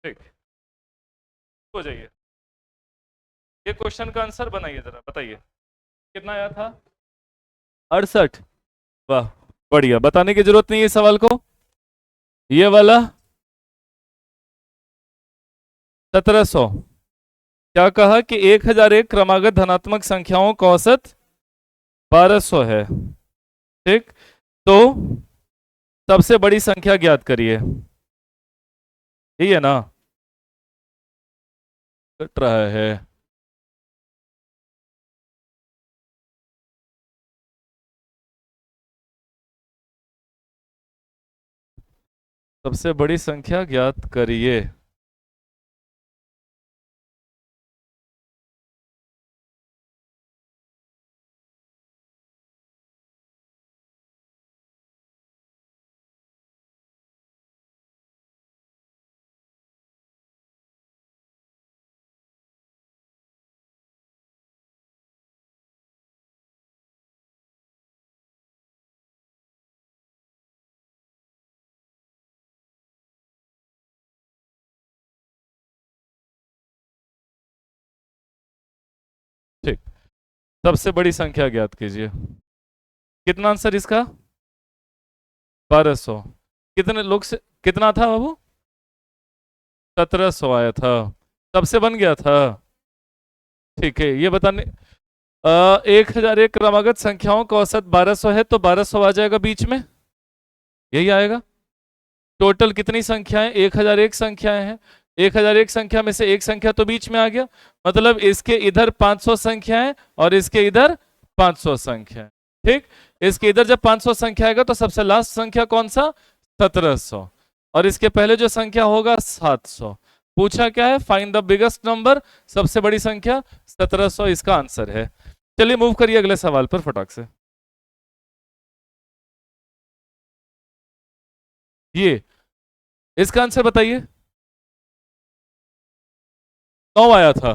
ठीक, हो जाइए। ये क्वेश्चन का आंसर बनाइए जरा, बताइए कितना आया था। 68। वाह, बढ़िया, बताने की जरूरत नहीं है इस सवाल को। ये वाला 1700। क्या कहा कि 1001 क्रमागत धनात्मक संख्याओं का औसत 1200 है। ठीक, तो सबसे बड़ी संख्या ज्ञात करिए। यही है ना, कट रहा है। सबसे बड़ी संख्या ज्ञात करिए। ठीक, सबसे बड़ी संख्या ज्ञात कीजिए। कितना आंसर इसका? 1200। कितने लोग से कितना था बाबू? 1700 आया था, तब से बन गया था। ठीक है, ये बताने 1001 क्रमागत संख्याओं का औसत 1200 है, तो 1200 आ जाएगा बीच में, यही आएगा। टोटल कितनी संख्याएं? 1001 संख्याएं हैं। 1001 संख्या में से एक संख्या तो बीच में आ गया, मतलब इसके इधर 500 संख्याएं और इसके इधर 500 संख्याएं। ठीक, इसके इधर जब 500 संख्या आएगा तो सबसे लास्ट संख्या कौन सा? 1700। और इसके पहले जो संख्या होगा 700। पूछा क्या है? फाइंड द बिगेस्ट नंबर, सबसे बड़ी संख्या 1700 इसका आंसर है। चलिए मूव करिए अगले सवाल पर फटाक से। ये इसका आंसर बताइए। 9 आया था।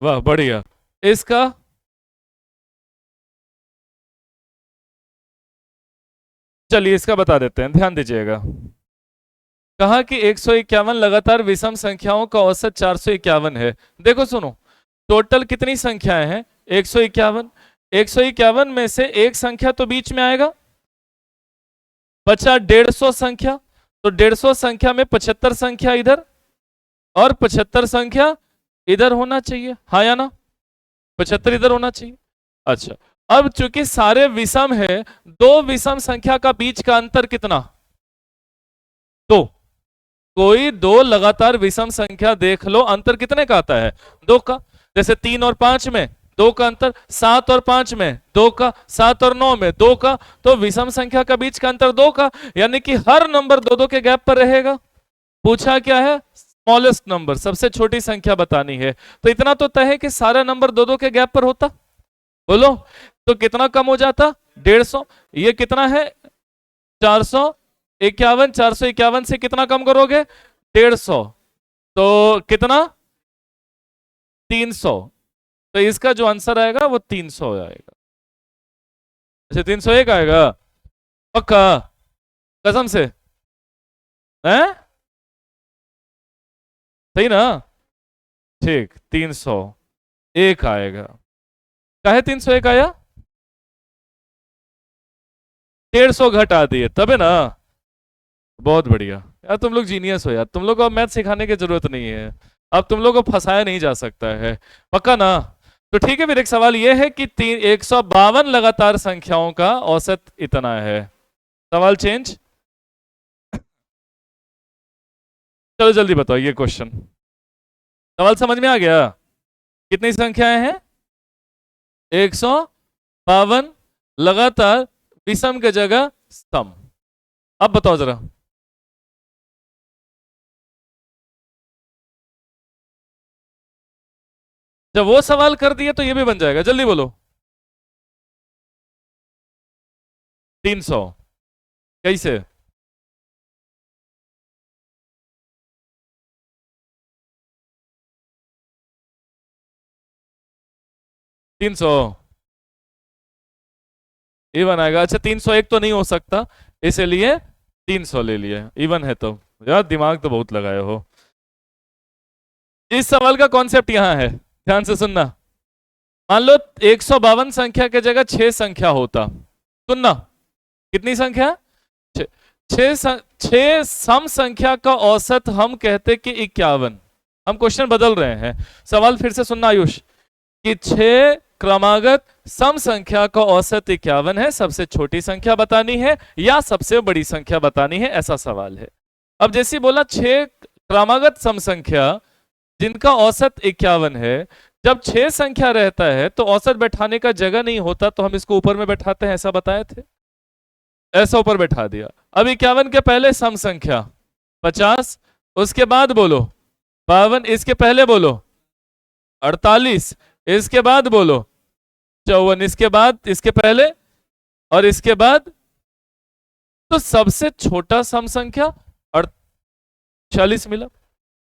वाह, बढ़िया। इसका? चलिए इसका बता देते हैं, ध्यान दीजिएगा। कहा कि 151 लगातार विषम संख्याओं का औसत 451 है। देखो सुनो, टोटल कितनी संख्याएं हैं? 151। 151 में से एक संख्या तो बीच में आएगा, बचा 150 संख्या। तो 150 संख्या में 75 संख्या इधर और 75 संख्या इधर होना चाहिए, हाँ या ना? 75 इधर होना चाहिए। अच्छा, अब चूंकि सारे विषम है, दो विषम संख्या का बीच का अंतर कितना? दो। कोई दो लगातार विषम संख्या देख लो, अंतर कितने का आता है? दो का। जैसे 3 और 5 में 2 का अंतर, 7 और 5 में 2 का, 7 और 9 में 2 का। तो विषम संख्या का बीच का अंतर 2 का, यानी कि हर नंबर 2-2 के गैप पर रहेगा। पूछा क्या है? स्मॉलेस्ट नंबर, सबसे छोटी संख्या बतानी है। तो इतना तो तय है कि सारा नंबर 2-2 के गैप पर होता। बोलो, तो कितना कम हो जाता? 150। ये कितना है? 451। 451 से कितना कम करोगे? 150। तो कितना? 300। तो इसका जो आंसर आएगा वो 300 आएगा। अच्छा, 301 आएगा? पक्का? कसम से? हैं? सही ना? ठीक, 301 आएगा। काहे 301 आया? 150 घटा दिए तबे ना। बहुत बढ़िया यार, तुम लोग जीनियस हो यार, तुम लोग को अब मैथ सिखाने की जरूरत नहीं है। अब तुम लोग को फंसाया नहीं जा सकता है, पक्का ना? तो ठीक है, फिर एक सवाल यह है कि 152 लगातार संख्याओं का औसत इतना है। सवाल चेंज। चलो जल्दी बताओ ये क्वेश्चन। सवाल समझ में आ गया? कितनी संख्याएं हैं? 152 लगातार विषम के जगह सम। अब बताओ जरा। जब वो सवाल कर दिए तो ये भी बन जाएगा, जल्दी बोलो। 300। कैसे? 300 इवन आएगा। अच्छा, 301 तो नहीं हो सकता, इसलिए 300 ले लिया, इवन है तो। यार दिमाग तो बहुत लगाए हो। इस सवाल का कॉन्सेप्ट यहां है, ध्यान से सुनना। मान लो 152 संख्या के जगह 6 संख्या होता, सुनना, कितनी संख्या? छह सम संख्या का औसत हम कहते कि 51। हम क्वेश्चन बदल रहे हैं, सवाल फिर से सुनना आयुष, कि 6 क्रमागत सम संख्या का औसत 51 है, सबसे छोटी संख्या बतानी है या सबसे बड़ी संख्या बतानी है, ऐसा सवाल है। अब जैसे बोला 6 क्रमागत सम संख्या जिनका औसत 51 है, जब 6 संख्या रहता है तो औसत बैठाने का जगह नहीं होता, तो हम इसको ऊपर में बैठाते हैं, ऐसा बताए थे, ऐसा ऊपर बैठा दिया। अब 51 के पहले सम संख्या 50, उसके बाद बोलो 52, इसके पहले बोलो 48, इसके बाद बोलो 54, इसके बाद, इसके पहले और इसके बाद, तो सबसे छोटा सम संख्या 46 मिला।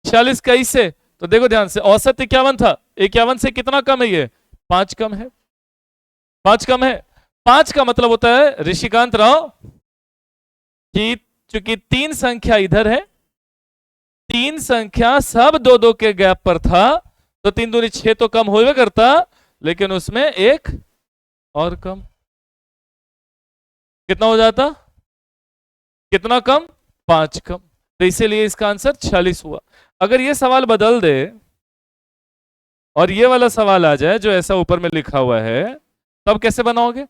46 कैसे? तो देखो ध्यान से, औसत 51 था, 51 से कितना कम है ये? 5 कम है, 5 कम है। 5 का मतलब होता है ऋषिकांत राव कि चूंकि 3 संख्या इधर है, 3 संख्या सब 2-2 के गैप पर था, तो 3 दूनी 6 तो कम होवे करता, लेकिन उसमें एक और कम, कितना हो जाता? कितना कम? 5 कम। तो इसीलिए इसका आंसर 46 हुआ। अगर ये सवाल बदल दे और ये वाला सवाल आ जाए जो ऐसा ऊपर में लिखा हुआ है, तब कैसे बनाओगे?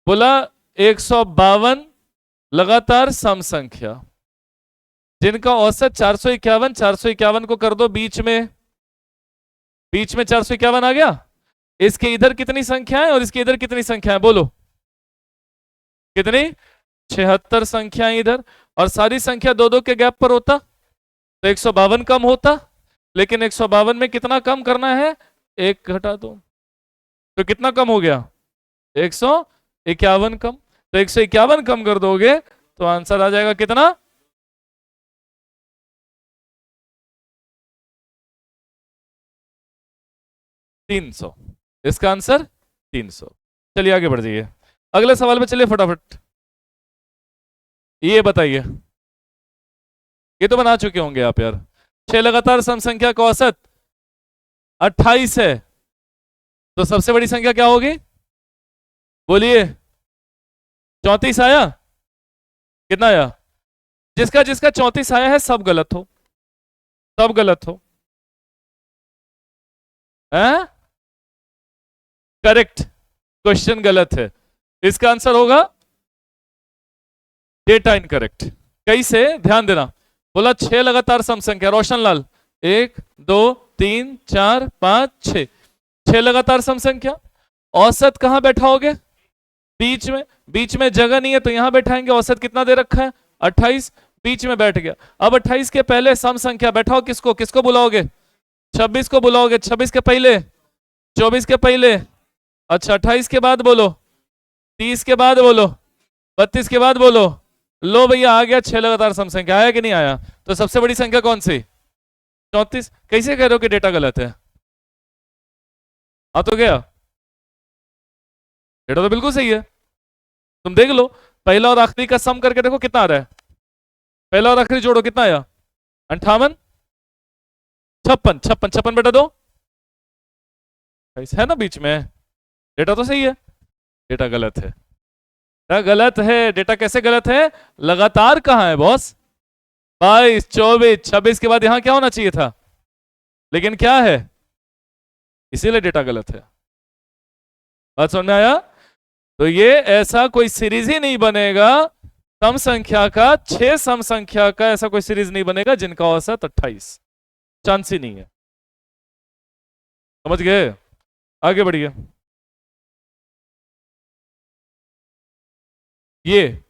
बोला 152 लगातार सम संख्या जिनका औसत 451, 451 को कर दो बीच में 451 आ गया। इसके इधर कितनी संख्या है और इसके इधर कितनी संख्या है? बोलो कितनी? 76 संख्याएं इधर, और सारी संख्या 2-2 के गैप पर होता तो 152 कम होता, लेकिन 152 में कितना कम करना है? 1 घटा दो, तो कितना कम हो गया? 151 कम। तो 151 कम कर दोगे तो आंसर आ जाएगा कितना? 300। इसका आंसर 300। चलिए आगे बढ़ जाइए, अगले सवाल पे चलिए फटाफट। ये बताइए, ये तो बना चुके होंगे आप यार। 6 लगातार सम संख्या का औसत 28 है, तो सबसे बड़ी संख्या क्या होगी? बोलिए। 34 आया? कितना आया? जिसका जिसका 34 आया है सब गलत हो, सब गलत हो। करेक्ट, क्वेश्चन गलत है। इसका आंसर होगा डेटा इनकरेक्ट। कैसे? ध्यान देना। बोला 6 लगातार सम संख्या, रोशन लाल 1 2 3 4 5 6, 6 लगातार सम संख्या, औसत कहां बैठाओगे? बीच में। बीच में जगह नहीं है तो यहां बैठाएंगे। औसत कितना दे रखा है? 28, बीच में बैठ गया। अब 28 के पहले सम संख्या बैठाओ, किसको किसको बुलाओगे? 26 को बुलाओगे। 26 के पहले 24 के पहले, अच्छा 28 के बाद बोलो, 30 के बाद बोलो, 32 के बाद बोलो। लो भैया आ गया 6 लगातार सम संख्या। आया कि नहीं आया? तो सबसे बड़ी संख्या कौन सी? 34। कैसे कह रहे हो कि डेटा गलत है? आ तो गया, डेटा तो बिल्कुल सही है। तुम देख लो, पहला और आखिरी का सम करके देखो कितना आ रहा है। पहला और आखिरी जोड़ो, कितना आया? 58, 56, 56, 56 बेटा दो है ना बीच में। डेटा तो सही है, डेटा गलत है। डेटा गलत है। डेटा कैसे गलत है? लगातार कहां है बॉस? 22, 24, 26 के बाद यहां क्या होना चाहिए था, लेकिन क्या है, इसीलिए डेटा गलत है। बात समझ में आया? तो ये ऐसा कोई सीरीज ही नहीं बनेगा सम संख्या का, 6 सम संख्या का ऐसा कोई सीरीज नहीं बनेगा जिनका औसत 28, चांस ही नहीं है। समझ गए? आगे बढ़िए। ये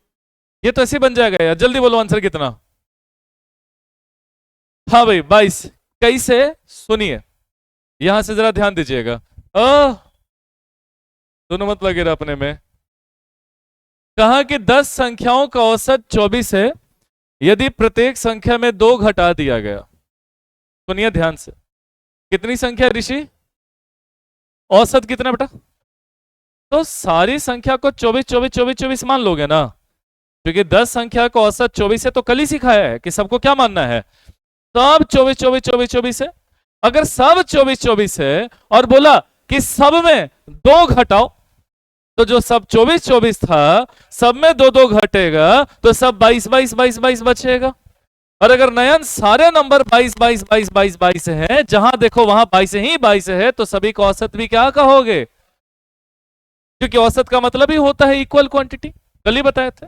तो ऐसे बन जाएगा यार, जल्दी बोलो आंसर कितना? हाँ भाई 22। कैसे? सुनिए, यहां से जरा ध्यान दीजिएगा। दोनों मत लगे रहा अपने में। कहा कि 10 संख्याओं का औसत 24 है, यदि प्रत्येक संख्या में 2 घटा दिया गया। सुनिए ध्यान से, कितनी संख्या ऋषि? औसत कितना बेटा? तो सारी संख्या को 24 24 24 24 मान लोगे ना, क्योंकि 10 संख्या का औसत 24 है, तो कल ही सिखाया है कि सबको क्या मानना है, सब 24 24 24 24 है। अगर सब 24-24 है और बोला कि सब में 2 घटाओ, तो जो सब 24-24 था सब में 2-2 घटेगा तो सब 22-22-22-22 बचेगा। और अगर नयन सारे नंबर 22-22-22-22-22 है, जहां देखो वहां 22 ही 22 है, तो सभी का औसत भी क्या कहोगे? क्योंकि औसत का मतलब ही होता है इक्वल क्वांटिटी, कल ही बताए थे।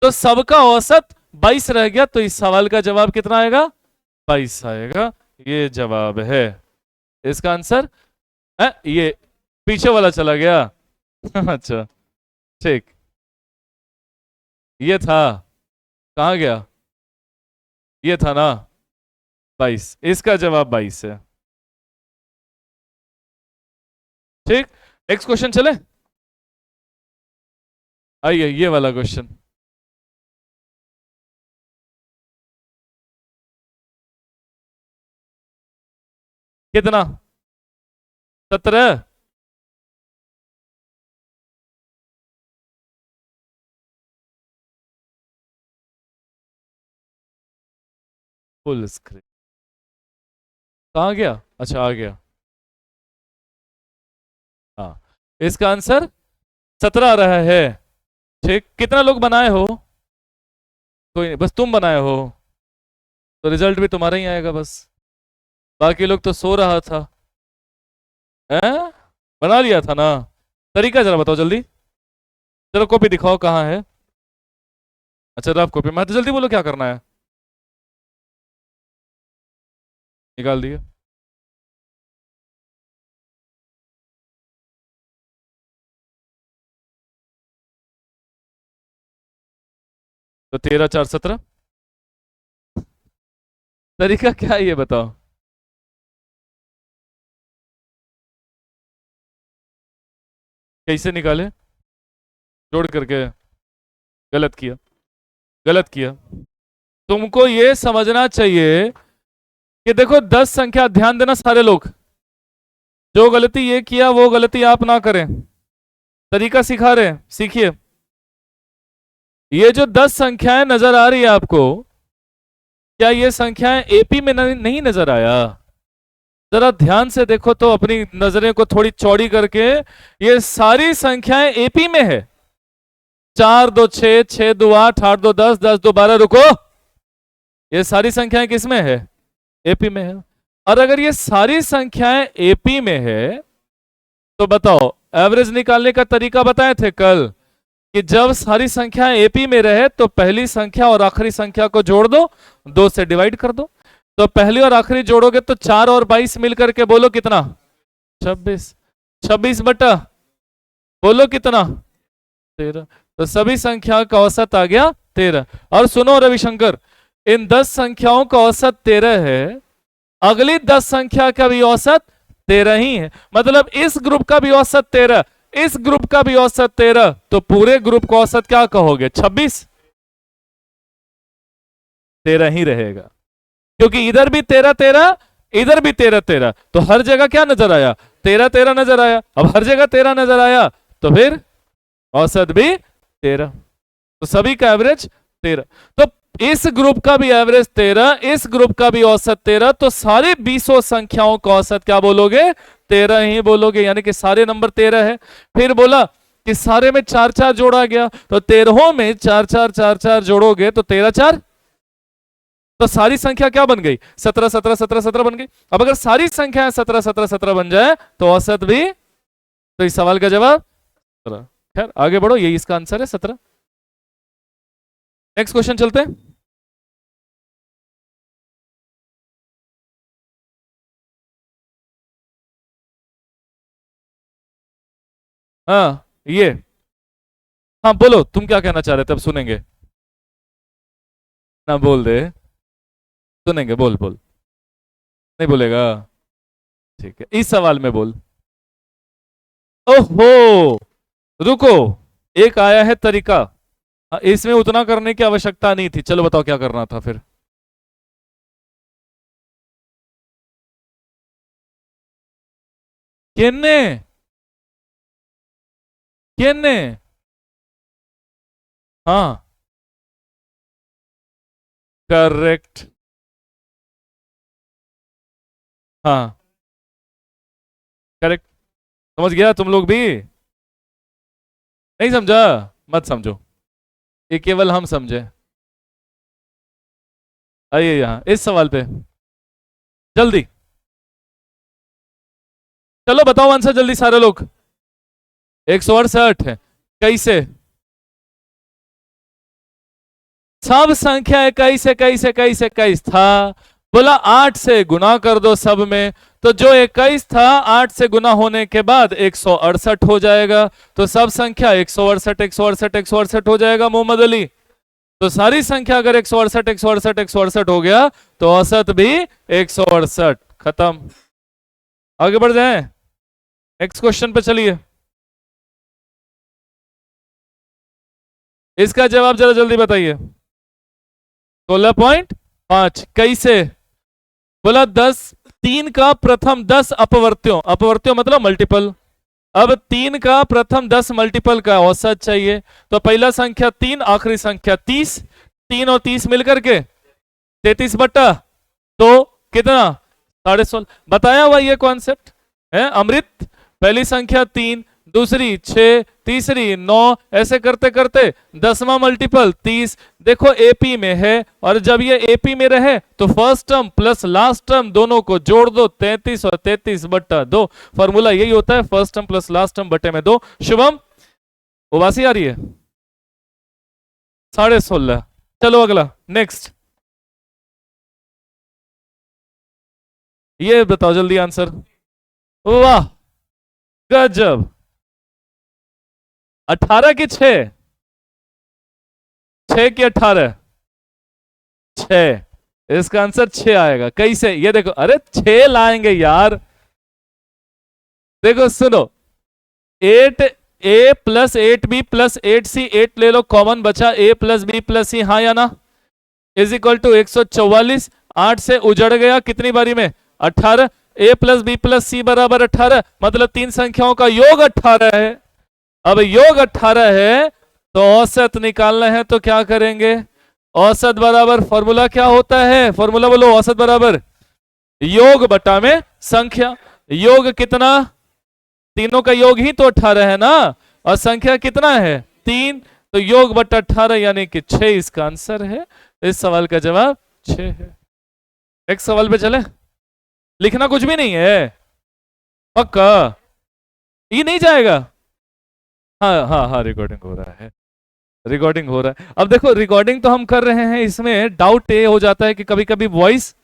तो सबका औसत 22 रह गया, तो इस सवाल का जवाब कितना आएगा? 22 आएगा। ये जवाब है इसका आंसर। ये पीछे वाला चला गया। अच्छा ठीक, ये था, कहां गया? ये था ना 22, इसका जवाब 22 है। ठीक, नेक्स्ट क्वेश्चन चले। आइए ये वाला क्वेश्चन। कितना? 17? फुल स्क्रीन कहां गया? अच्छा आ गया। हाँ, इसका आंसर 17 आ रहा है। ठीक, कितना लोग बनाए हो? कोई नहीं, बस तुम बनाए हो तो रिजल्ट भी तुम्हारा ही आएगा बस। बाकी लोग तो सो रहा था। हैं? बना लिया था ना? तरीका जरा बताओ जल्दी। चलो कॉपी दिखाओ कहाँ है। अच्छा रफ कॉपी में, तो जल्दी बोलो क्या करना है। निकाल दिए। तो 13 4 17। तरीका क्या है ये बताओ। कैसे निकाले? जोड़ करके? गलत किया, गलत किया। तुमको ये समझना चाहिए कि देखो 10 संख्या, ध्यान देना सारे लोग, जो गलती ये किया वो गलती आप ना करें। तरीका सिखा रहे हैं, सीखिए। ये जो 10 संख्याएं नजर आ रही है आपको, क्या ये संख्याएं एपी में नहीं नजर आया? जरा ध्यान से देखो तो, अपनी नजरें को थोड़ी चौड़ी करके। ये सारी संख्याएं एपी में है। 4 2 6, 6 2 8, 8 2 10, 10 2 12। रुको, ये सारी संख्याएं किस में है? एपी में है। और अगर ये सारी संख्याएं एपी में है, तो बताओ, एवरेज निकालने का तरीका बताए थे कल कि जब सारी संख्याएं एपी में रहे तो पहली संख्या और आखिरी संख्या को जोड़ दो, 2 से डिवाइड कर दो। तो पहली और आखिरी जोड़ोगे तो 4 और 22 मिलकर के बोलो कितना? 26। 26 बटा बोलो कितना? 13। तो सभी संख्या का औसत आ गया 13। और सुनो रविशंकर, इन 10 संख्याओं का औसत 13 है, अगली 10 संख्या का भी औसत 13 ही है। मतलब इस ग्रुप का भी औसत 13, इस ग्रुप का भी औसत 13, तो पूरे ग्रुप का औसत क्या कहोगे? 26। 13 ही रहेगा, क्योंकि इधर भी 13 13, इधर भी 13 13, तो हर जगह क्या नजर आया? 13 13 नजर आया। अब हर जगह 13 नजर आया तो फिर औसत भी 13, तो सभी का एवरेज 13। तो इस ग्रुप का भी एवरेज 13, इस ग्रुप का भी औसत 13, तो सारे 20 संख्याओं का औसत क्या बोलोगे? 13 ही बोलोगे, यानी कि सारे नंबर 13 है। फिर बोला कि सारे में 4 4 जोड़ा गया, तो 13 में 4 4 4 4 जोड़ोगे तो 13 4, तो सारी संख्या क्या बन गई? 17 17 17 17 बन गई। अब अगर सारी संख्या 17 17 17 बन जाए तो औसत भी, तो इस सवाल का जवाब 17। खैर आगे बढ़ो, यही इसका आंसर है 17। नेक्स्ट क्वेश्चन चलते हैं। हाँ ये, हाँ बोलो तुम क्या कहना चाह रहे थे, अब सुनेंगे ना, बोल दे, सुनेंगे, बोल बोल। नहीं बोलेगा? ठीक है, इस सवाल में बोल। ओहो, रुको, एक आया है तरीका। इसमें उतना करने की आवश्यकता नहीं थी, चलो बताओ क्या करना था फिर। केने, केने, हाँ करेक्ट। हाँ करेक्ट। समझ गया तुम लोग भी? नहीं समझा? मत समझो, ये केवल हम समझे। आइए यहाँ इस सवाल पे जल्दी, चलो बताओ आंसर जल्दी सारे लोग। 168 है, कैसे? सब संख्या 21 21 21 21 था, बोला 8 से गुना कर दो सब में, तो जो 21 था 8 से गुना होने के बाद 168 हो जाएगा, तो सब संख्या 168 168 168 हो जाएगा मोहम्मद अली। तो सारी संख्या अगर 168 168 168 हो गया तो औसत भी 168। खत्म। आगे बढ़ जाएं, नेक्स्ट क्वेश्चन पे चलिए। इसका जवाब जरा जल्दी बताइए। 16.5 कैसे? बोला 10, 3 का प्रथम 10 अपवर्त्यों, अपवर्त्यों मतलब मल्टीपल। अब 3 का प्रथम 10 मल्टीपल का औसत चाहिए, तो पहला संख्या 3, आखिरी संख्या 30, 3 और 30 मिलकर के 33 बट्टा तो कितना? 16.5। बताया हुआ ये कॉन्सेप्ट है अमृत। पहली संख्या 3, दूसरी 6, तीसरी 9, ऐसे करते करते 10वां मल्टीपल 30। देखो एपी में है, और जब ये एपी में रहे तो first term plus last term दोनों को जोड़ दो, 33 और 33 बट्टा 2। फॉर्मूला यही होता है, first term plus last term बट्टे में 2। शुभम उबासी आ रही है? 16.5। चलो अगला नेक्स्ट, ये बताओ जल्दी आंसर। वाह गजब। 18 की 6? 6 की 18? 6। इसका आंसर 6 आएगा। कैसे? ये देखो, अरे 6 लाएंगे यार। देखो सुनो, 8a plus 8b plus 8c, 8 ले लो कॉमन, बचा a plus b plus c, हाँ या ना? Is equal to 144। 8 से उजड़ गया कितनी बारी में? 18। a plus b plus c बराबर 18, मतलब तीन संख्याओं का योग 18 है। अब योग 18 है तो औसत निकालना है, तो क्या करेंगे? औसत बराबर फॉर्मूला क्या होता है? फॉर्मूला बोलो। औसत बराबर योग बटा में संख्या। योग कितना? तीनों का योग ही तो 18 है ना, और संख्या कितना है? 3, तो योग बटा 18 यानी कि 6 इसका आंसर है। इस सवाल का जवाब 6 है। नेक्स्ट सवाल पे चले। लिखना कुछ भी नहीं है, पक्का? ये नहीं जाएगा? हाँ हाँ हाँ, रिकॉर्डिंग हो रहा है, रिकॉर्डिंग हो रहा है। अब देखो रिकॉर्डिंग तो हम कर रहे हैं, इसमें डाउट ये हो जाता है कि कभी कभी वॉइस,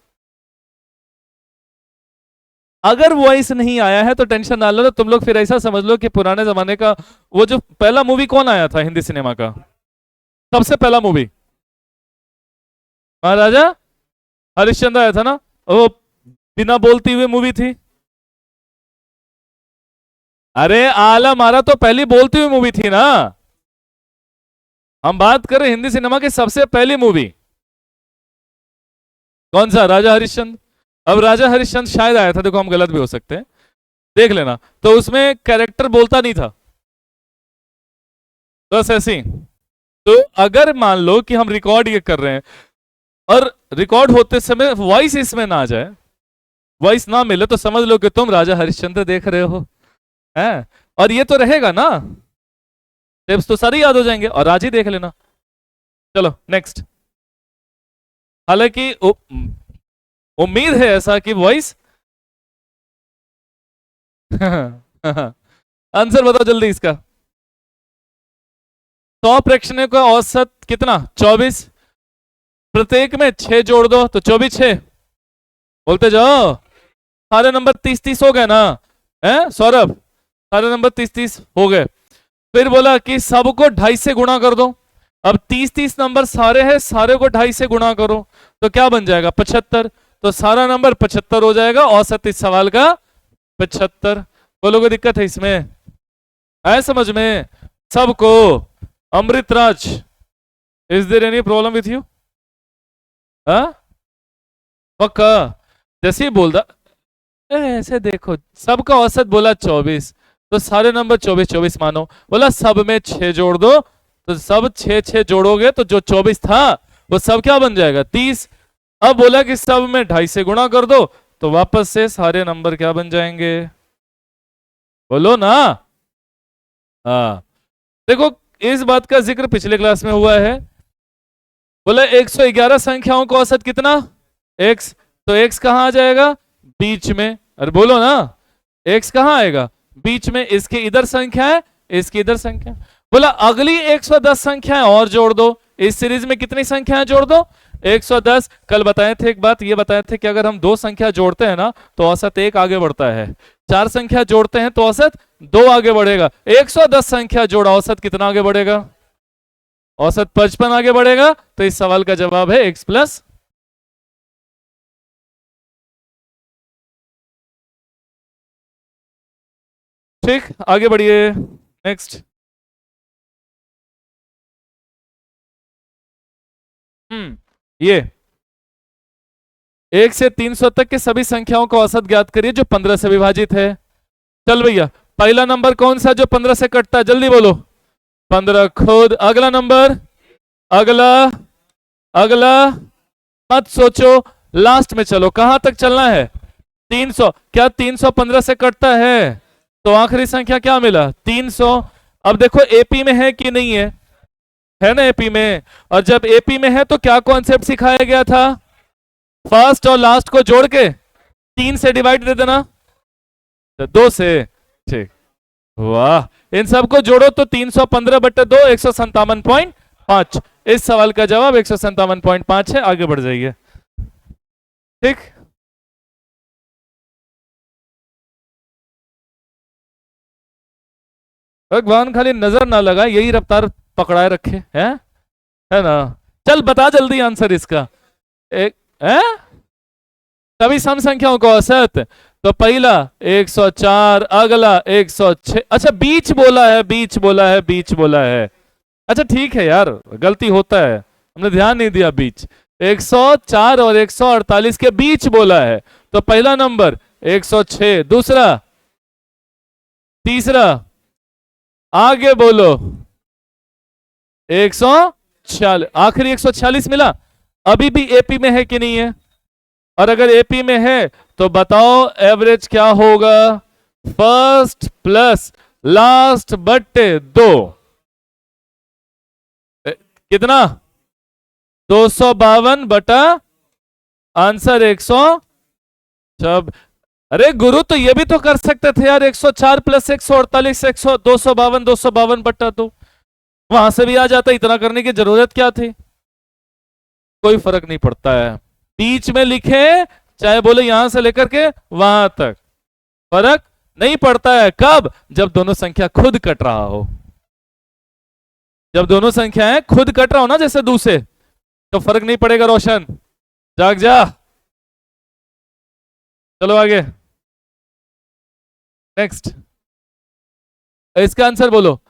अगर वॉइस नहीं आया है तो टेंशन ना लो, तो तुम लोग फिर ऐसा समझ लो कि पुराने जमाने का वो जो पहला मूवी कौन आया था हिंदी सिनेमा का, सबसे पहला मूवी महाराजा हरिश्चंद्र आया था ना, वो बिना बोलती हुई मूवी थी। अरे आला मारा तो पहली बोलती हुई मूवी थी ना। हम बात कर रहे हिंदी सिनेमा की सबसे पहली मूवी कौन सा? राजा हरिश्चंद्र। अब राजा हरिश्चंद्र शायद आया था, देखो हम गलत भी हो सकते हैं, देख लेना। तो उसमें कैरेक्टर बोलता नहीं था, बस ऐसे ही। तो अगर मान लो कि हम रिकॉर्ड ये कर रहे हैं और रिकॉर्ड होते समय वॉइस इसमें ना आ जाए, वॉइस ना मिले, तो समझ लो कि तुम राजा हरिश्चंद्र देख रहे हो, हैं? और ये तो रहेगा ना, टिप्स तो सारे याद हो जाएंगे, और आज ही देख लेना। चलो नेक्स्ट। हालांकि उम्मीद है ऐसा कि वॉइस आंसर बताओ जल्दी इसका। 100 प्रेक्षणों का औसत कितना? 24। प्रत्येक में 6 जोड़ दो तो 24 6, बोलते जाओ। सारे नंबर 30 30 हो गए ना, हैं सौरभ? सारे नंबर 30 30 हो गए। फिर बोला कि सबको 2.5 से गुणा कर दो। अब 30 30 नंबर सारे हैं, सारे को 2.5 से गुणा करो तो क्या बन जाएगा? 75। तो सारा नंबर 75 हो जाएगा। औसत इस सवाल का 75। बोलो कोई दिक्कत है इसमें? आए समझ में सबको? Amritraj, is there any problem with you? पक्का? जैसे ही बोल रहा ऐसे देखो, सबका औसत बोला 24, तो सारे नंबर 24 24 मानो। बोला सब में 6 जोड़ दो, तो सब 6 6 जोड़ोगे तो जो 24 था वो सब क्या बन जाएगा? 30। अब बोला कि सब में 2.5 से गुणा कर दो, तो वापस से सारे नंबर क्या बन जाएंगे, बोलो ना। हाँ, देखो इस बात का जिक्र पिछले क्लास में हुआ है। बोले 111 संख्याओं का औसत कितना, x, तो x कहां आ जाएगा, बीच में। अरे बोलो ना, x कहां आएगा, बीच में। इसके इधर संख्या है, इसकी इधर संख्या। बोला अगली 110 संख्याएं और जोड़ दो। इस सीरीज में कितनी संख्याएं जोड़ दो, 110। कल बताए थे एक बात, ये बताए थे कि अगर हम 2 संख्या जोड़ते हैं ना तो औसत 1 आगे बढ़ता है, 4 संख्या जोड़ते हैं तो औसत 2 आगे बढ़ेगा। 110 संख्या जोड़ा, औसत कितना आगे बढ़ेगा, औसत 55 आगे बढ़ेगा। तो इस सवाल का जवाब है x प्लस। ठीक, आगे बढ़िए, नेक्स्ट। ये 1 से 300 तक के सभी संख्याओं का औसत ज्ञात करिए जो 15 से विभाजित है। चल भैया, पहला नंबर कौन सा जो 15 से कटता है, जल्दी बोलो, 15 खुद। अगला नंबर, अगला, अगला मत सोचो, लास्ट में चलो। कहां तक चलना है, 300। क्या 300 15 से कटता है, तो आखिरी संख्या क्या मिला, 300। अब देखो एपी में है कि नहीं है ना एपी में। और जब एपी में है तो क्या कॉन्सेप्ट सिखाया गया था, फर्स्ट और लास्ट को जोड़ के 3 से डिवाइड दे देना, 2 से। ठीक, वाह, इन सबको जोड़ो तो 315 बटे 2 157.5। इस सवाल का जवाब 157.5 है। आगे बढ़ जाइए। ठीक, भगवान खाली नजर ना लगाए, यही रफ्तार पकड़ाए रखे है ना। चल बता जल्दी आंसर इसका। एक है सभी सम संख्याओं का औसत, तो पहला 104, अगला 106। अच्छा बीच बोला है, बीच बोला है, बीच बोला है। अच्छा ठीक है यार, गलती होता है, हमने ध्यान नहीं दिया। बीच 104 और 148 के बीच बोला है, तो पहला नंबर 106, दूसरा, तीसरा, आगे बोलो 146, आखिरी 146 मिला। अभी भी एपी में है कि नहीं है, और अगर एपी में है तो बताओ एवरेज क्या होगा, फर्स्ट प्लस लास्ट बट्टे 2, कितना, 252 बटा आंसर 100। अरे गुरु तो ये भी तो कर सकते थे यार, 104 प्लस 148, 252 बट्टा 2, वहां से भी आ जाता, इतना करने की जरूरत क्या थी। कोई फर्क नहीं पड़ता है, बीच में लिखे चाहे बोले यहां से लेकर के वहां तक, फर्क नहीं पड़ता है। कब, जब दोनों संख्या खुद कट रहा हो, जब दोनों संख्याएं खुद कट रहा हो ना, जैसे दूसरे, तो फर्क नहीं पड़ेगा। रोशन जाग जा, चलो आगे, नेक्स्ट। इसका आंसर बोलो,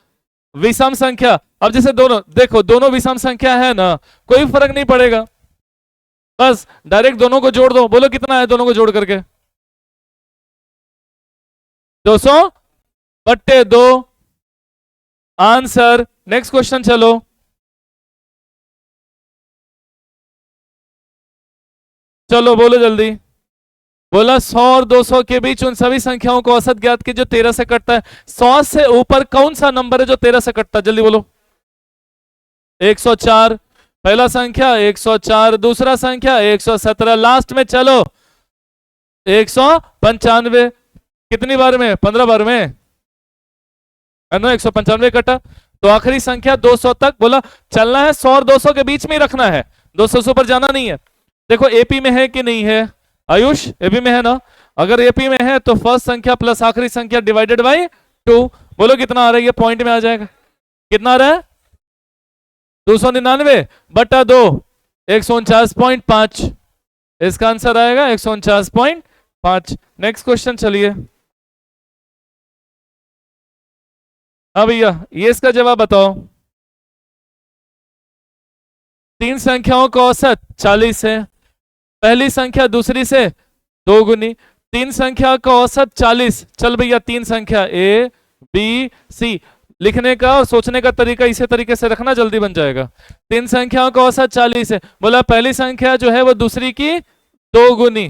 विषम संख्या। अब जैसे दोनों देखो, दोनों विषम संख्या है ना, कोई फर्क नहीं पड़ेगा, बस डायरेक्ट दोनों को जोड़ दो। बोलो कितना है दोनों को जोड़ करके, 200 बट्टे 2 आंसर। नेक्स्ट क्वेश्चन चलो, चलो बोलो जल्दी। बोला 100 और 200 के बीच उन सभी संख्याओं को औसत ज्ञात की जो 13 से कटता है। 100 से ऊपर कौन सा नंबर है जो 13 से कटता है, जल्दी बोलो। 104 पहला संख्या, 104 दूसरा संख्या, 117 लास्ट में। चलो 195 कितनी बार में, 15 बार में, 195 कटा, तो आखिरी संख्या 200 तक बोला चलना है। 100 और 200 के बीच में ही रखना है, 200 से ऊपर जाना नहीं है। देखो एपी में है कि नहीं है, आयुष एपी में है ना। अगर एपी में है तो फर्स्ट संख्या प्लस आखिरी संख्या डिवाइडेड बाय 2। बोलो कितना आ रहा है, ये पॉइंट में आ जाएगा। कितना आ रहा है, 299 बटा 2 149.5। इसका आंसर आएगा 149.5। नेक्स्ट क्वेश्चन चलिए। हाँ भैया, ये इसका जवाब बताओ। 3 संख्याओं का औसत 40 है, पहली संख्या दूसरी से 2 गुनी। 3 संख्या का औसत 40। चल भैया 3 संख्या ए बी सी, लिखने का और सोचने का तरीका इसी तरीके से रखना, जल्दी बन जाएगा। 3 संख्याओं का औसत 40 है, बोला पहली संख्या जो है वो दूसरी की 2 गुनी,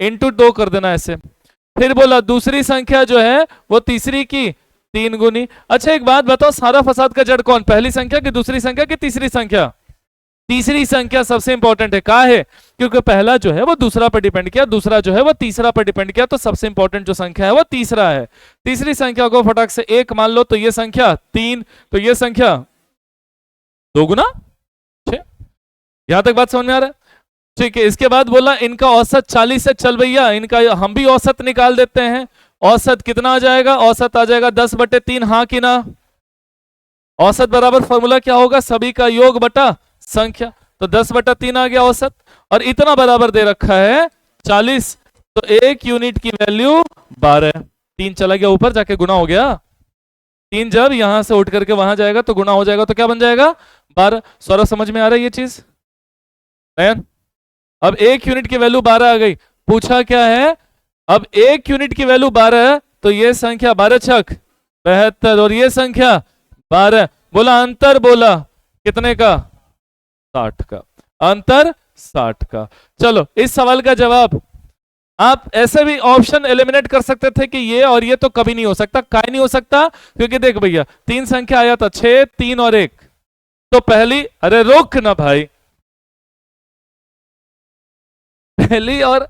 इंटू 2 कर देना ऐसे। फिर बोला दूसरी संख्या जो है वो तीसरी की 3 गुनी। अच्छा एक बात बताओ, सारा फसाद का जड़ कौन, पहली संख्या की दूसरी संख्या की तीसरी संख्या? तीसरी संख्या सबसे इंपॉर्टेंट है। कहा है? क्योंकि पहला जो है वो दूसरा पर डिपेंड किया, दूसरा जो है वो तीसरा पर डिपेंड किया, तो सबसे इंपॉर्टेंट जो संख्या है वो तीसरा है। तीसरी संख्या को फटाक से 1 मान लो, तो ये संख्या 3, तो ये संख्या 2 गुना 6। यहां तक बात समझ में आ रहा है? ठीक है। इसके बाद बोला इनका औसत 40 है। चल भैया इनका हम भी औसत निकाल देते हैं। औसत कितना आ जाएगा? औसत आ जाएगा 10/3। हाँ कि ना? औसत बराबर फॉर्मूला क्या होगा? सभी का योग बटा संख्या। तो 10/3 आ गया औसत, और इतना बराबर दे रखा है 40, तो 1 यूनिट की वैल्यू 12। 3 चला गया ऊपर, जाके गुना हो गया। 3 जब यहां से उठ करके वहां जाएगा तो गुना हो जाएगा, तो क्या बन जाएगा? 12। सौरभ समझ में आ रहा है ये चीज? नयन, अब 1 यूनिट की वैल्यू 12 आ गई। पूछा क्या है? अब 1 यूनिट की वैल्यू 12, तो ये संख्या 12 छक 72, और ये संख्या 12। बोला अंतर, बोला कितने का? 60 का। अंतर 60 का। चलो इस सवाल का जवाब आप ऐसे भी ऑप्शन एलिमिनेट कर सकते थे कि ये और ये तो कभी नहीं हो सकता। काहे नहीं हो सकता? क्योंकि देख भैया 3 संख्या आया था, 6, 3 और 1। तो पहली, अरे रोक ना भाई, पहली और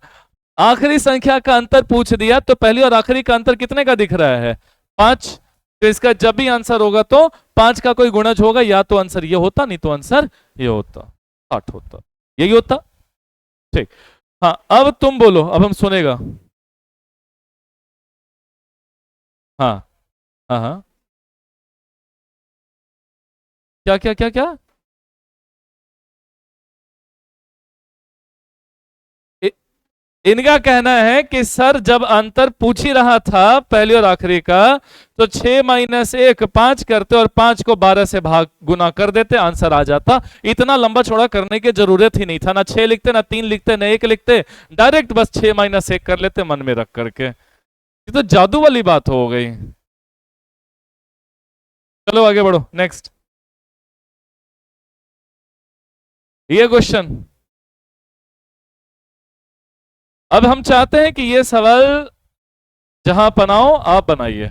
आखिरी संख्या का अंतर पूछ दिया, तो पहली और आखिरी का अंतर कितने का दिख रहा है? 5। तो इसका जब भी आंसर होगा तो 5 का कोई गुणज होगा, या तो आंसर ये होता, नहीं तो आंसर ये होता, 60 होता, यही होता। ठीक। हाँ अब तुम बोलो, अब हम सुनेगा। हाँ हाँ हाँ। क्या क्या क्या क्या? इनका कहना है कि सर जब अंतर पूछ ही रहा था पहली और आखिरी का, तो 6 - 1 5 करते और 5 को 12 से भाग गुना कर देते, आंसर आ जाता। इतना लंबा चौड़ा करने की जरूरत ही नहीं था, ना 6 लिखते, ना 3 लिखते, ना 1 लिखते, डायरेक्ट बस 6 - 1 कर लेते मन में रख करके। ये तो जादू वाली बात हो गई। चलो आगे बढ़ो, नेक्स्ट। ये क्वेश्चन, अब हम चाहते हैं कि ये सवाल जहां बनाओ आप बनाइए।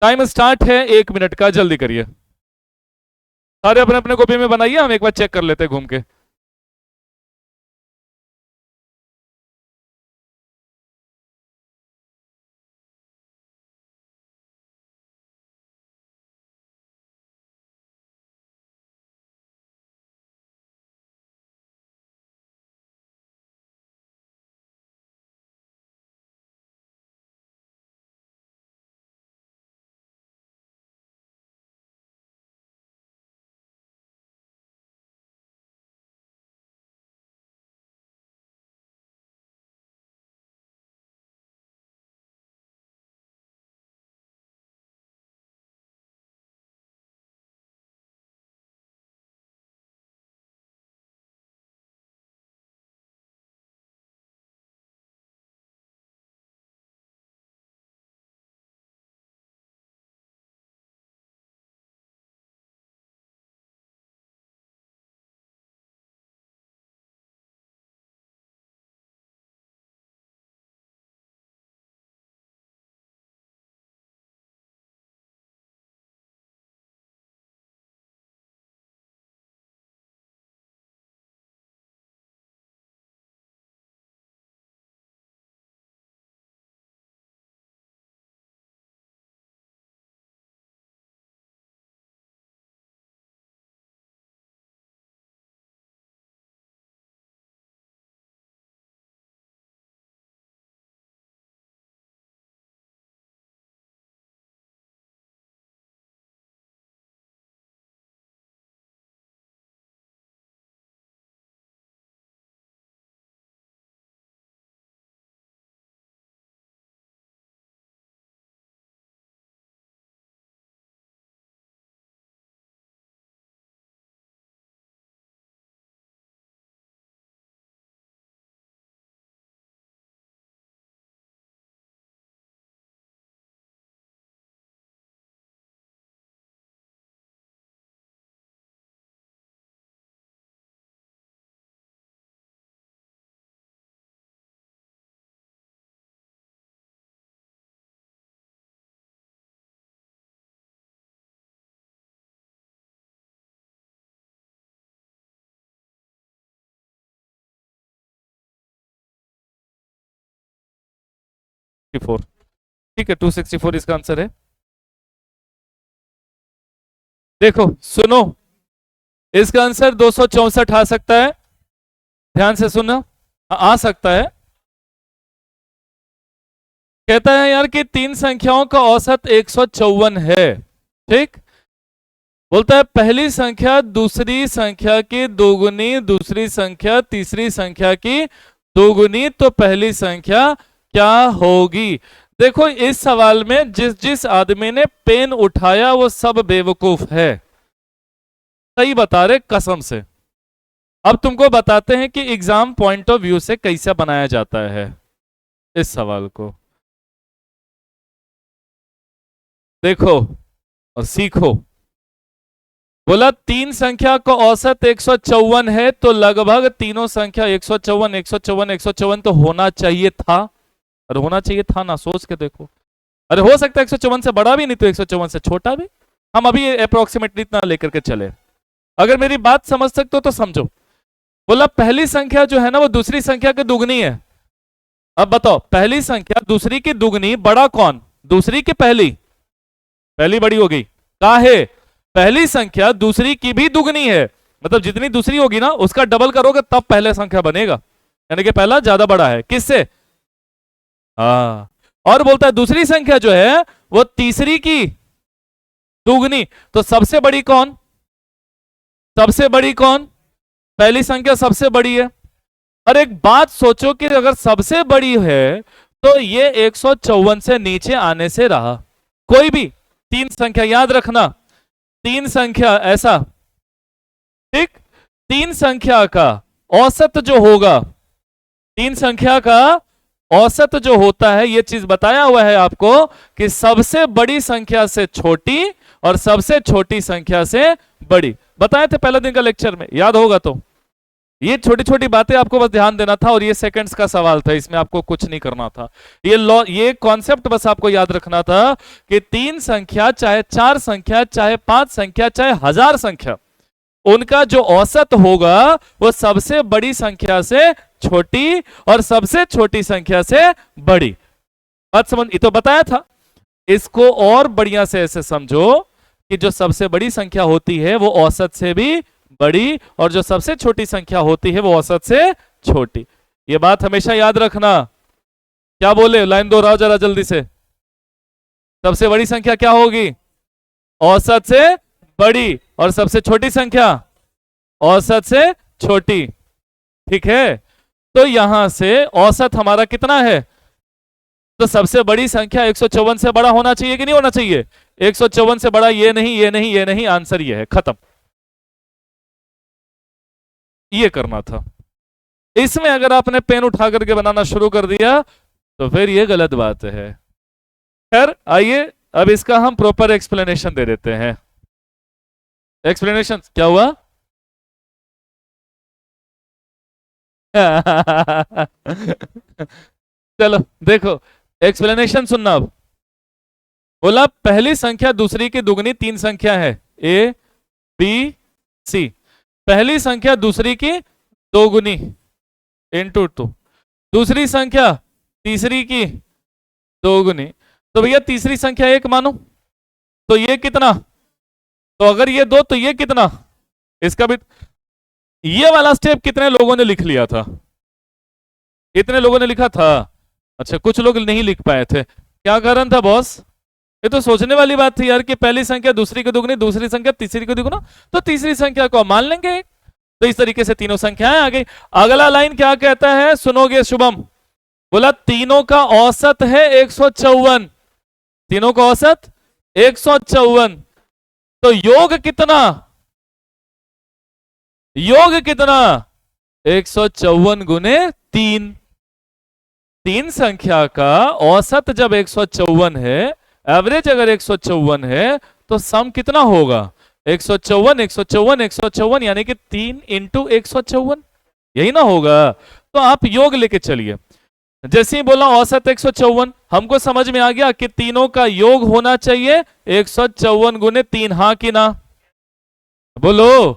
टाइम स्टार्ट है 1 मिनट का, जल्दी करिए। सारे अपने अपने कॉपी में बनाइए, हम एक बार चेक कर लेते हैं घूम के। 264। ठीक है, 264 इसका आंसर है। देखो सुनो, इसका आंसर 264 आ सकता है, ध्यान से सुनना, आ सकता है। कहता है यार कि तीन संख्याओं का औसत 154 है। ठीक, बोलता है पहली संख्या दूसरी संख्या की दोगुनी, दूसरी संख्या तीसरी संख्या की दोगुनी, तो पहली संख्या क्या होगी। देखो इस सवाल में जिस जिस आदमी ने पेन उठाया वो सब बेवकूफ है, सही बता रहे कसम से। अब तुमको बताते हैं कि एग्जाम पॉइंट ऑफ व्यू से कैसे बनाया जाता है इस सवाल को। देखो और सीखो। बोला तीन संख्या का औसत 154 है, तो लगभग तीनों संख्या 154 154 154 तो होना चाहिए था। अरे होना चाहिए था ना, सोच के देखो। अरे हो सकता है 154 से बड़ा भी, नहीं तो 154 से छोटा भी। हम अभी अप्रोक्सीमेटली इतना लेकर के चले। अगर मेरी बात समझ सकते हो तो समझो। बोला पहली संख्या जो है ना वो दूसरी संख्या की दुगनी है। अब बताओ पहली संख्या दूसरी की दुगनी, बड़ा कौन, दूसरी की पहली? पहली बड़ी होगी। काहे? पहली संख्या दूसरी की भी दुगनी है, मतलब जितनी दूसरी होगी ना उसका डबल करोगे तब पहले संख्या बनेगा, यानी कि पहला ज्यादा बड़ा है किससे? हाँ। और बोलता है दूसरी संख्या जो है वो तीसरी की दुगनी, तो सबसे बड़ी कौन? सबसे बड़ी कौन? पहली संख्या सबसे बड़ी है। और एक बात सोचो कि अगर सबसे बड़ी है तो ये 154 से नीचे आने से रहा। कोई भी तीन संख्या याद रखना, तीन संख्या ऐसा, ठीक, तीन संख्या का औसत जो होगा, तीन संख्या का औसत जो होता है, यह चीज बताया हुआ है आपको कि सबसे बड़ी संख्या से छोटी और सबसे छोटी संख्या से बड़ी। बताए थे पहले दिन का लेक्चर में, याद होगा तो। ये छोटी छोटी बातें आपको बस ध्यान देना था, और ये सेकंड्स का सवाल था, इसमें आपको कुछ नहीं करना था। ये लॉ, ये कॉन्सेप्ट बस आपको याद रखना था कि तीन संख्या, चाहे चार संख्या, चाहे पांच संख्या, चाहे हजार संख्या, उनका जो औसत होगा वो सबसे बड़ी संख्या से छोटी और सबसे छोटी संख्या से बड़ी। बात समझ, ये तो बताया था। इसको और बढ़िया से ऐसे समझो कि जो सबसे बड़ी संख्या होती है वो औसत से भी बड़ी, और जो सबसे छोटी संख्या होती है वो औसत से छोटी। ये बात हमेशा याद रखना। क्या बोले, लाइन दोहराओ जरा जल्दी से। सबसे बड़ी संख्या क्या होगी? औसत से बड़ी, और सबसे छोटी संख्या औसत से छोटी। ठीक है, तो यहां से औसत हमारा कितना है? तो सबसे बड़ी संख्या 154 से बड़ा होना चाहिए कि नहीं होना चाहिए? 154 से बड़ा ये नहीं, ये नहीं, ये नहीं, आंसर ये है, खत्म। ये करना था। इसमें अगर आपने पेन उठा करके बनाना शुरू कर दिया तो फिर ये गलत बात है। खैर आइए अब इसका हम प्रॉपर एक्सप्लेनेशन दे देते हैं। एक्सप्लेनेशन क्या हुआ? चलो देखो, एक्सप्लेनेशन सुनना। अब बोला पहली संख्या दूसरी की दुगनी, तीन संख्या है ए बी सी। पहली संख्या दूसरी की दोगुनी इंटू टू, दूसरी संख्या तीसरी की दोगुनी, तो भैया तीसरी संख्या एक मानो, तो ये कितना? तो अगर ये दो तो ये कितना? इसका भी। ये वाला स्टेप कितने लोगों ने लिख लिया था? कितने लोगों ने लिखा था? अच्छा, कुछ लोग नहीं लिख पाए थे। क्या कारण था बॉस? ये तो सोचने वाली बात थी यार कि पहली संख्या दूसरी की दुगनी, दूसरी संख्या तीसरी की दुगना, तो तीसरी संख्या को मान लेंगे। तो इस तरीके से तीनों संख्याएं आ गई। अगला लाइन क्या कहता है, सुनोगे शुभम? बोला तीनों का औसत है 154, तीनों का औसत 154, तो योग कितना? योग कितना? 154 गुने 3। तीन संख्या का औसत जब 154 है, एवरेज अगर 154 है, तो सम कितना होगा? 154 154 154, यानी कि 3 इंटू 154, यही ना होगा? तो आप योग लेके चलिए। जैसे ही बोला औसत 154, हमको समझ में आ गया कि तीनों का योग होना चाहिए 154 गुने 3। हाँ कि ना? बोलो,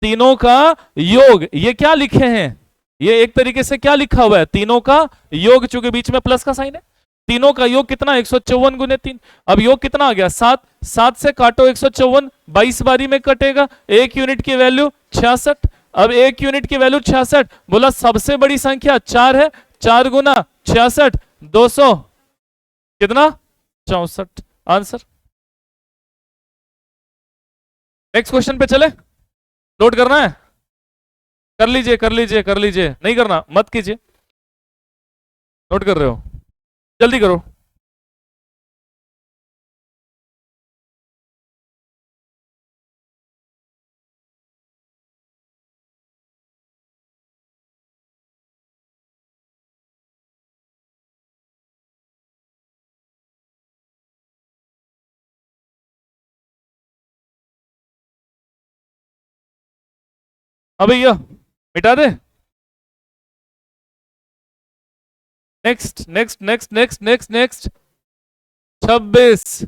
तीनों का योग। ये क्या लिखे हैं? ये एक तरीके से क्या लिखा हुआ है? तीनों का योग, चूंकि बीच में प्लस का साइन है, तीनों का योग कितना 154 गुने 3। अब योग कितना आ गया 7, 7 से काटो 154, 22 बारी में कटेगा, एक यूनिट की वैल्यू 66। अब एक यूनिट की वैल्यू 66, बोला सबसे बड़ी संख्या 4 है, 4 गुना 66 200 कितना 64 आंसर। नेक्स्ट क्वेश्चन पे चले, नोट करना है, कर लीजिए कर लीजिए कर लीजिए, नहीं करना मत कीजिए, नोट कर रहे हो जल्दी करो। अब भैया मिटा दे। Next next next next next next 26।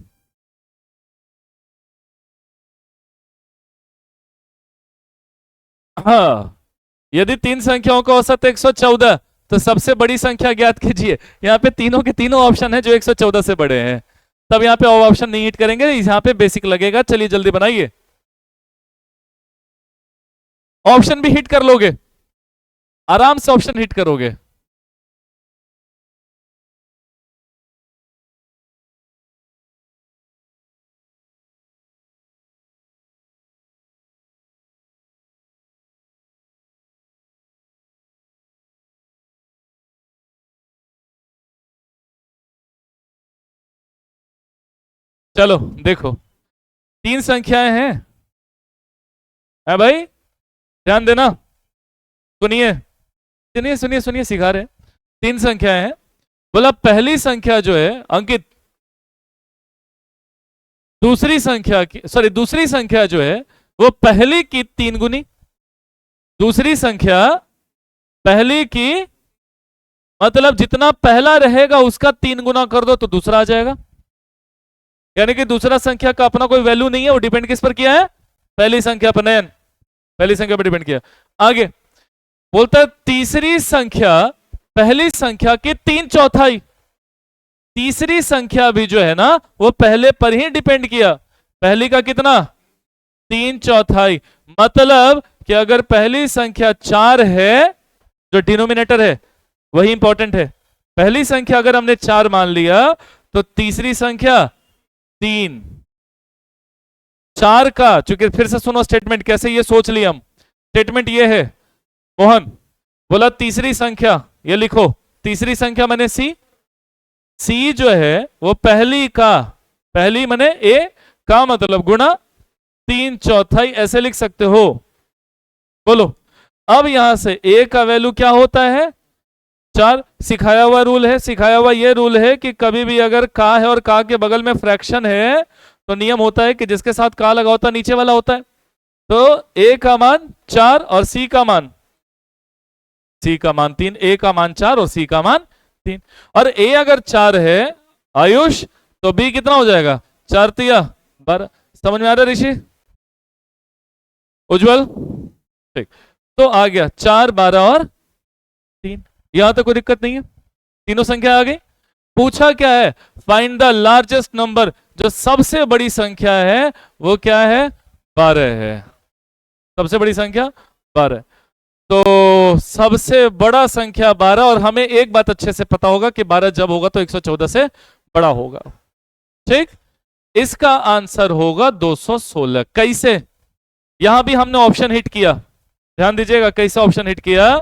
हाँ, यदि तीन संख्याओं का औसत 114 तो सबसे बड़ी संख्या ज्ञात कीजिए। यहाँ पे तीनों के तीनों ऑप्शन है जो 114 से बड़े हैं, तब यहाँ पे और ऑप्शन नहीं हिट करेंगे, यहाँ पे बेसिक लगेगा। चलिए जल्दी बनाइए, ऑप्शन भी हिट कर लोगे, आराम से ऑप्शन हिट करोगे। चलो देखो, तीन संख्याएं हैं, है भाई, ध्यान देना, सुनिए सुनिए सुनिए सुनिए, सिखा रहे हैं। तीन संख्याएं हैं, बोला पहली संख्या जो है अंकित, दूसरी संख्या की सॉरी दूसरी संख्या जो है वो पहली की 3 गुनी, दूसरी संख्या पहली की मतलब जितना पहला रहेगा उसका 3 गुना कर दो तो दूसरा आ जाएगा। यानी कि दूसरा संख्या का अपना कोई वैल्यू नहीं है, वो डिपेंड किस पर किया है, पहली संख्या पर। नयन पहली संख्या पर डिपेंड किया। आगे बोलता है तीसरी संख्या पहली संख्या की 3/4, तीसरी संख्या भी जो है ना वो पहले पर ही डिपेंड किया, पहली का कितना 3/4। मतलब कि अगर पहली संख्या 4 है, जो डिनोमिनेटर है वही इंपॉर्टेंट है, पहली संख्या अगर हमने 4 मान लिया तो तीसरी संख्या 3। 4 का, चूंकि फिर से सुनो स्टेटमेंट कैसे ये सोच लिया हम, स्टेटमेंट ये है मोहन, बोला तीसरी संख्या, ये लिखो तीसरी संख्या माने सी, सी जो है वो पहली का, पहली माने ए का मतलब गुणा 3/4, ऐसे लिख सकते हो। बोलो अब यहां से ए का वैल्यू क्या होता है 4, सिखाया हुआ रूल है, सिखाया हुआ ये रूल है कि कभी भी अगर का है और का के बगल में फ्रैक्शन है तो नियम होता है कि जिसके साथ का लगा होता है नीचे वाला होता है। तो ए का मान 4 और सी का मान 3, ए का मान 4 और सी का मान 3। और ए अगर 4 है आयुष तो बी कितना हो जाएगा 4 तिया 12। समझ में आ रहा ऋषि, उज्जवल, ठीक। तो आ गया 4, 12 और 3, यहां तक कोई दिक्कत नहीं है, तीनों संख्या आ गई। पूछा क्या है, फाइंड द लार्जेस्ट नंबर, जो सबसे बड़ी संख्या है वो क्या है 12 है, सबसे बड़ी संख्या 12। तो सबसे बड़ा संख्या 12, और हमें एक बात अच्छे से पता होगा कि 12 जब होगा तो 114 से बड़ा होगा, ठीक। इसका आंसर होगा 216। कैसे, यहां भी हमने ऑप्शन हिट किया, ध्यान दीजिएगा कैसे ऑप्शन हिट किया,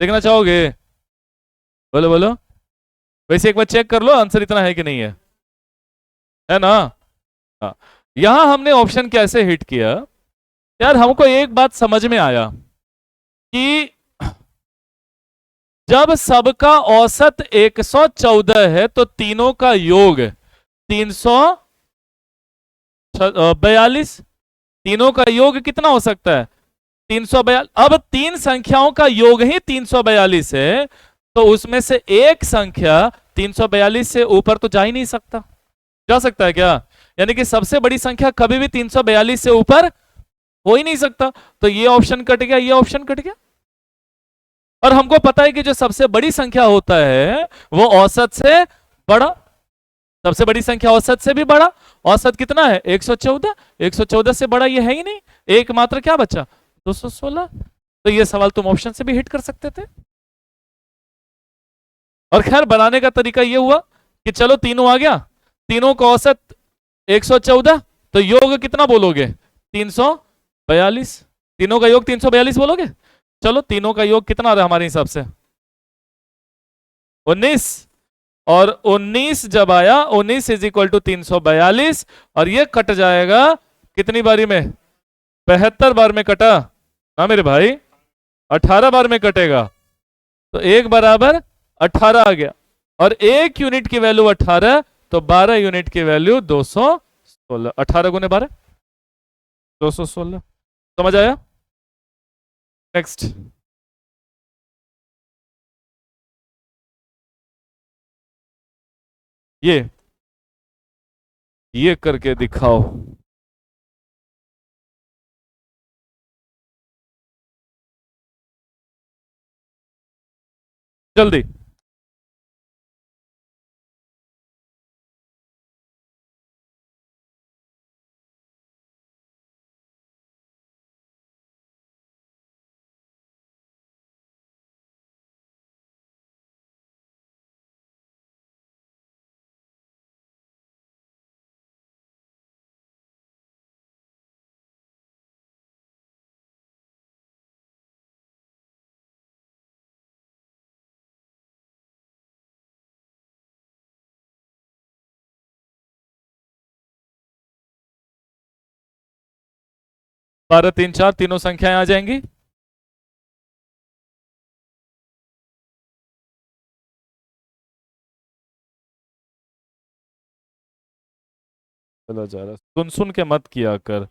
देखना चाहोगे, बोलो बोलो। वैसे एक बार चेक कर लो आंसर इतना है कि नहीं है ना। हाँ, यहां हमने ऑप्शन कैसे हिट किया, यार हमको एक बात समझ में आया कि जब सबका औसत 114 है तो तीनों का योग 342, तीनों का योग कितना हो सकता है 342। अब तीन संख्याओं का योग ही 342 है, तो उसमें से एक संख्या 342 से ऊपर तो जा ही नहीं सकता, जा सकता है क्या, यानी कि सबसे बड़ी संख्या कभी भी 342 से ऊपर हो ही नहीं सकता। तो ये ऑप्शन कट गया, ये ऑप्शन कट गया, और हमको पता है कि जो सबसे बड़ी संख्या होता है वो औसत से बड़ा, सबसे बड़ी संख्या औसत से भी बड़ा। औसत कितना है? 114। 114 से बड़ा ये है ही नहीं, एक मात्र क्या बचा? 216। तो ये सवाल तुम ऑप्शन से भी हिट कर सकते थे। और खैर बनाने का तरीका ये हुआ कि चलो तीनों आ गया, तीनों का औसत 114, तो योग कितना बोलोगे? 342। तीनों का योग 342 बोलोगे? चलो तीनों का योग कितना रहा हमारे हिसाब से? 19। और 19 जब आया, 19 इज इक्वल टू 342, और ये कट जाएगा कितनी बारी में? 75 बार में कटा ना मेरे भाई, 18 बार में कटेगा। तो एक बराबर 18 आ गया, और एक यूनिट की वैल्यू 18, तो 12 यूनिट की वैल्यू 216। 18 गुने 12 216। समझ आया? नेक्स्ट। ये करके दिखाओ। जल्दी। बारह तीन चार, तीनों संख्याएं आ जाएंगी। चलो जा रहा, सुन सुन के मत किया कर।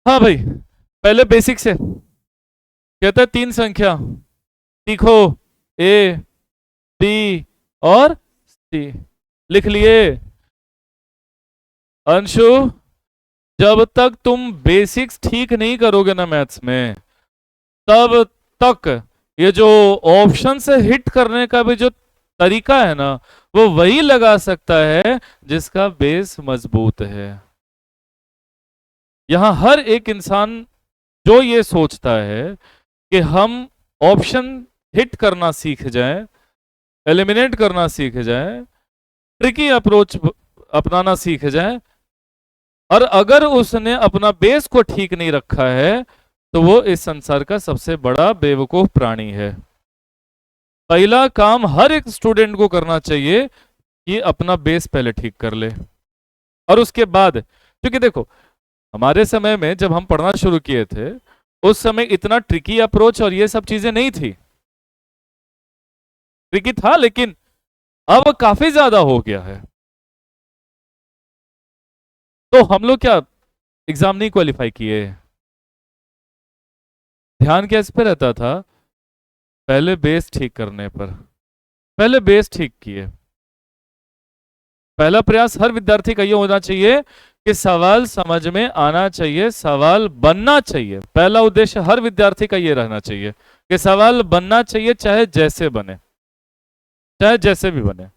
हाँ भाई, पहले बेसिक से कहता है तीन संख्या सीखो, ए बी और सी। लिख लिए? अंशु, जब तक तुम बेसिक्स ठीक नहीं करोगे ना मैथ्स में, तब तक ये जो ऑप्शन से हिट करने का भी जो तरीका है ना, वो वही लगा सकता है जिसका बेस मजबूत है। यहां हर एक इंसान जो ये सोचता है कि हम ऑप्शन हिट करना सीख जाएं, एलिमिनेट करना सीख जाएं, ट्रिकी अप्रोच अपनाना सीख जाएं, और अगर उसने अपना बेस को ठीक नहीं रखा है, तो वो इस संसार का सबसे बड़ा बेवकूफ प्राणी है। पहला काम हर एक स्टूडेंट को करना चाहिए कि अपना बेस पहले ठीक कर ले, और उसके बाद, क्योंकि देखो हमारे समय में जब हम पढ़ना शुरू किए थे, उस समय इतना ट्रिकी अप्रोच और ये सब चीजें नहीं थी। ट्रिकी था लेकिन अब काफी ज्यादा हो गया है। तो हम लोग क्या एग्जाम नहीं क्वालिफाई किए? ध्यान क्या इस पे रहता था? पहले बेस ठीक करने पर। पहले बेस ठीक किए। पहला प्रयास हर विद्यार्थी का ये होना चाहिए कि सवाल समझ में आना चाहिए, सवाल बनना चाहिए। पहला उद्देश्य हर विद्यार्थी का ये रहना चाहिए कि सवाल बनना चाहिए, चाहे जैसे बने, चाहे जैसे भी बने।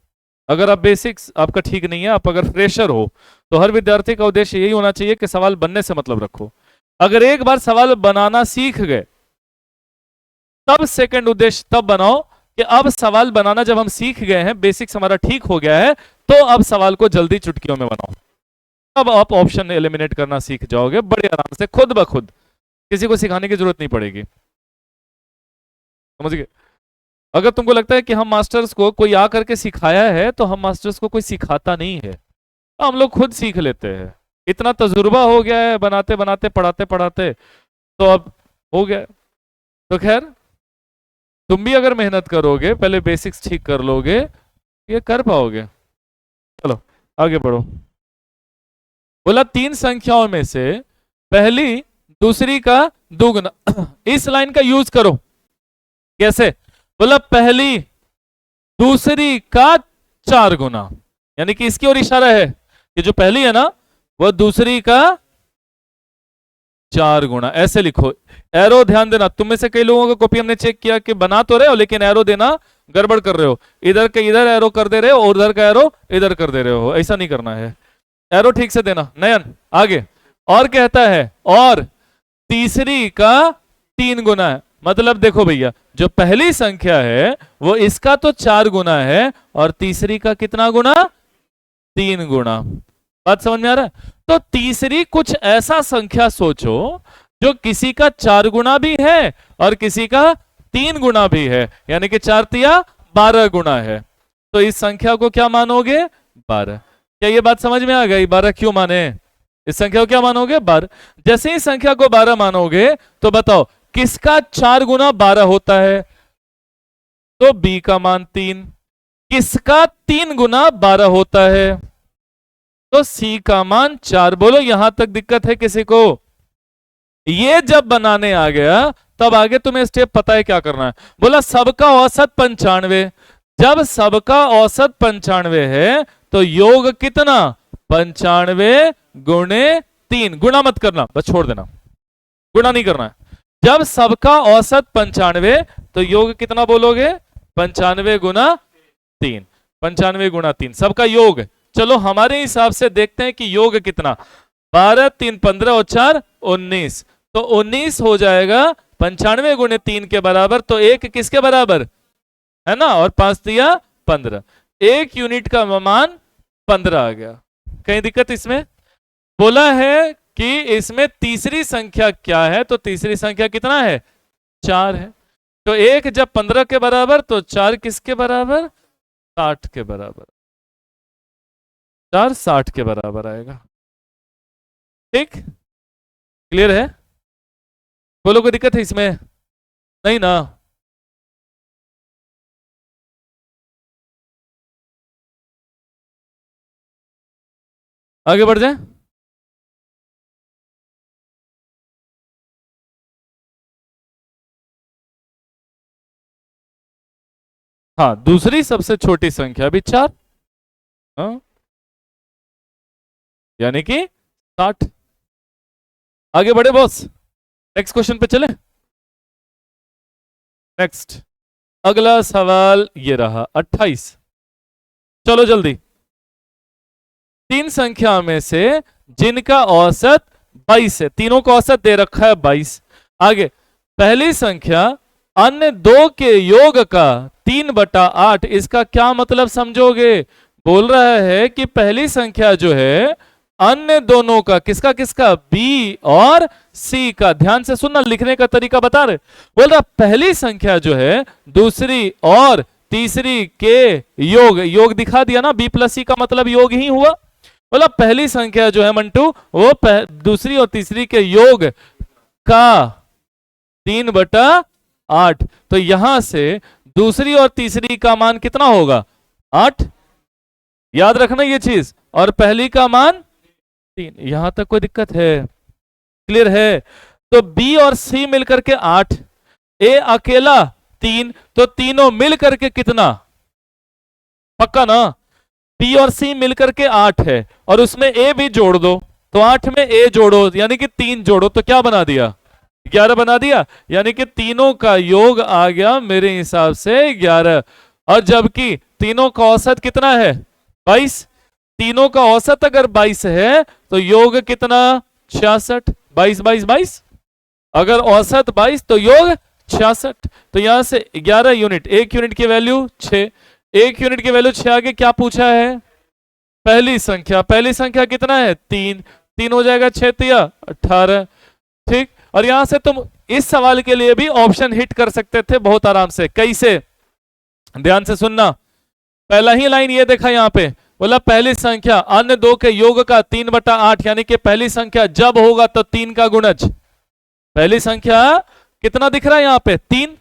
अगर आप बेसिक्स आपका ठीक नहीं है, आप अगर फ्रेशर हो, तो हर विद्यार्थी का उद्देश्य यही होना चाहिए कि सवाल बनने से मतलब रखो। अगर एक बार सवाल बनाना सीख गए, तब सेकंड उद्देश्य तब बनाओ कि अब सवाल बनाना जब हम सीख गए हैं, बेसिक्स हमारा ठीक हो गया है, तो अब सवाल को जल्दी चुटकियों में बनाओ। अब आप ऑप्शन एलिमिनेट करना सीख जाओगे बड़े आराम से, खुद ब खुद, किसी को सिखाने की जरूरत नहीं पड़ेगी। समझ गए? अगर तुमको लगता है कि हम मास्टर्स को कोई आ करके सिखाया है, तो हम मास्टर्स को कोई सिखाता नहीं है, तो हम लोग खुद सीख लेते हैं। इतना तजुर्बा हो गया है बनाते बनाते पढ़ाते पढ़ाते, तो अब हो गया। तो खैर, तुम भी अगर मेहनत करोगे, पहले बेसिक्स ठीक कर लोगे, ये कर पाओगे। चलो आगे बढ़ो। बोला 3 संख्याओं में से पहली दूसरी का दुगना। इस लाइन का यूज करो। कैसे? बोला पहली दूसरी का 4 गुना, यानी कि इसकी ओर इशारा है कि जो पहली है ना, वह दूसरी का 4 गुना। ऐसे लिखो। एरो ध्यान देना, तुम में से कई लोगों का कॉपी हमने चेक किया कि बना तो रहे हो, लेकिन एरो देना गड़बड़ कर रहे हो। इधर के इधर एरो कर दे रहे हो और उधर का एरो इधर कर दे रहे हो। ऐसा नहीं करना है, एरो ठीक से देना। नयन आगे। और कहता है और तीसरी का 3 गुना है। मतलब देखो भैया, जो पहली संख्या है वो इसका तो 4 गुना है, और तीसरी का कितना गुना? 3 गुना। बात समझ में आ रहा है? तो तीसरी कुछ ऐसा संख्या सोचो जो किसी का 4 गुना भी है और किसी का 3 गुना भी है, यानी कि 4 तिया 12 गुना है। तो इस संख्या को क्या मानोगे? 12। क्या ये बात समझ में आ गई? 12 क्यों माने? इस संख्या को क्या मानोगे? 12। जैसे ही संख्या को 12 मानोगे, तो बताओ किसका 4 गुना 12 होता है? तो b का मान 3। किसका 3 गुना 12 होता है? तो c का मान 4। बोलो यहां तक दिक्कत है किसी को? ये जब बनाने आ गया, तब आगे तुम्हें स्टेप पता है क्या करना है। बोला सबका औसत 95। जब सबका औसत 95 है, तो योग कितना? 95 गुणे 3। गुणा मत करना, बस छोड़ देना, गुणा नहीं करना है। जब सबका औसत 95, तो योग कितना बोलोगे? 95 गुना 3। 95 गुना 3 सबका योग। चलो हमारे हिसाब से देखते हैं कि योग कितना। 12 3 15 और 4 19, तो 19 हो जाएगा 95 गुणे 3 के बराबर। तो 1 किसके बराबर है ना? और 5 तिया 15। 1 यूनिट का मान 15 आ गया। कहीं दिक्कत इसमें? बोला है कि इसमें तीसरी संख्या क्या है, तो तीसरी संख्या कितना है? 4 है। तो 1 जब 15 के बराबर, तो 4 किसके बराबर? 60 के बराबर। 4 60 के बराबर आएगा। ठीक, क्लियर है? बोलो कोई दिक्कत है इसमें? नहीं ना? आगे बढ़ जाए। हाँ, दूसरी सबसे छोटी संख्या भी 4, हाँ? यानी कि 60। आगे बढ़े बॉस, नेक्स्ट क्वेश्चन पे चले। नेक्स्ट अगला सवाल ये रहा 28। चलो जल्दी। 3 संख्या में से जिनका औसत 22 है, तीनों का औसत दे रखा है 22। आगे पहली संख्या अन्य 2 के योग का 3/8। इसका क्या मतलब समझोगे? बोल रहा है कि पहली संख्या जो है अन्य दोनों का, किसका किसका? बी और सी का। ध्यान से सुनना, लिखने का तरीका बता रहे। बोल रहा पहली संख्या जो है दूसरी और तीसरी के योग, योग दिखा दिया ना, बी प्लस सी का मतलब योग ही हुआ। बोला पहली संख्या जो है मंटू, वो दूसरी और तीसरी के योग का 3/8। तो यहां से दूसरी और तीसरी का मान कितना होगा? 8। याद रखना ये चीज। और पहली का मान 3। यहां तक कोई दिक्कत है? क्लियर है? तो बी और सी मिलकर के 8, ए अकेला 3, तो तीनों मिलकर के कितना? पक्का ना? बी और सी मिलकर के 8 है, और उसमें ए भी जोड़ दो, तो 8 में ए जोड़ो यानी कि 3 जोड़ो, तो क्या बना दिया? 11 बना दिया। यानी कि तीनों का योग आ गया मेरे हिसाब से 11। और जबकि तीनों का औसत कितना है? 22। तीनों का औसत अगर 22 है, तो योग कितना? 66। 22 22 22। अगर औसत 22 तो योग 66। तो यहां से 11 यूनिट, 1 यूनिट की वैल्यू 6। 1 यूनिट की वैल्यू 6। आगे क्या पूछा है? पहली संख्या। पहली संख्या कितना है? 3। 3 हो जाएगा 6 तिया 18। ठीक। और यहां से तुम इस सवाल के लिए भी ऑप्शन हिट कर सकते थे बहुत आराम से। कैसे? ध्यान से सुनना, पहला ही लाइन ये देखा यहां पे, बोला पहली संख्या अन्य दो के योग का 3/8, यानी कि पहली संख्या जब होगा तो 3 का गुणज। पहली संख्या कितना दिख रहा है यहां पे? 3।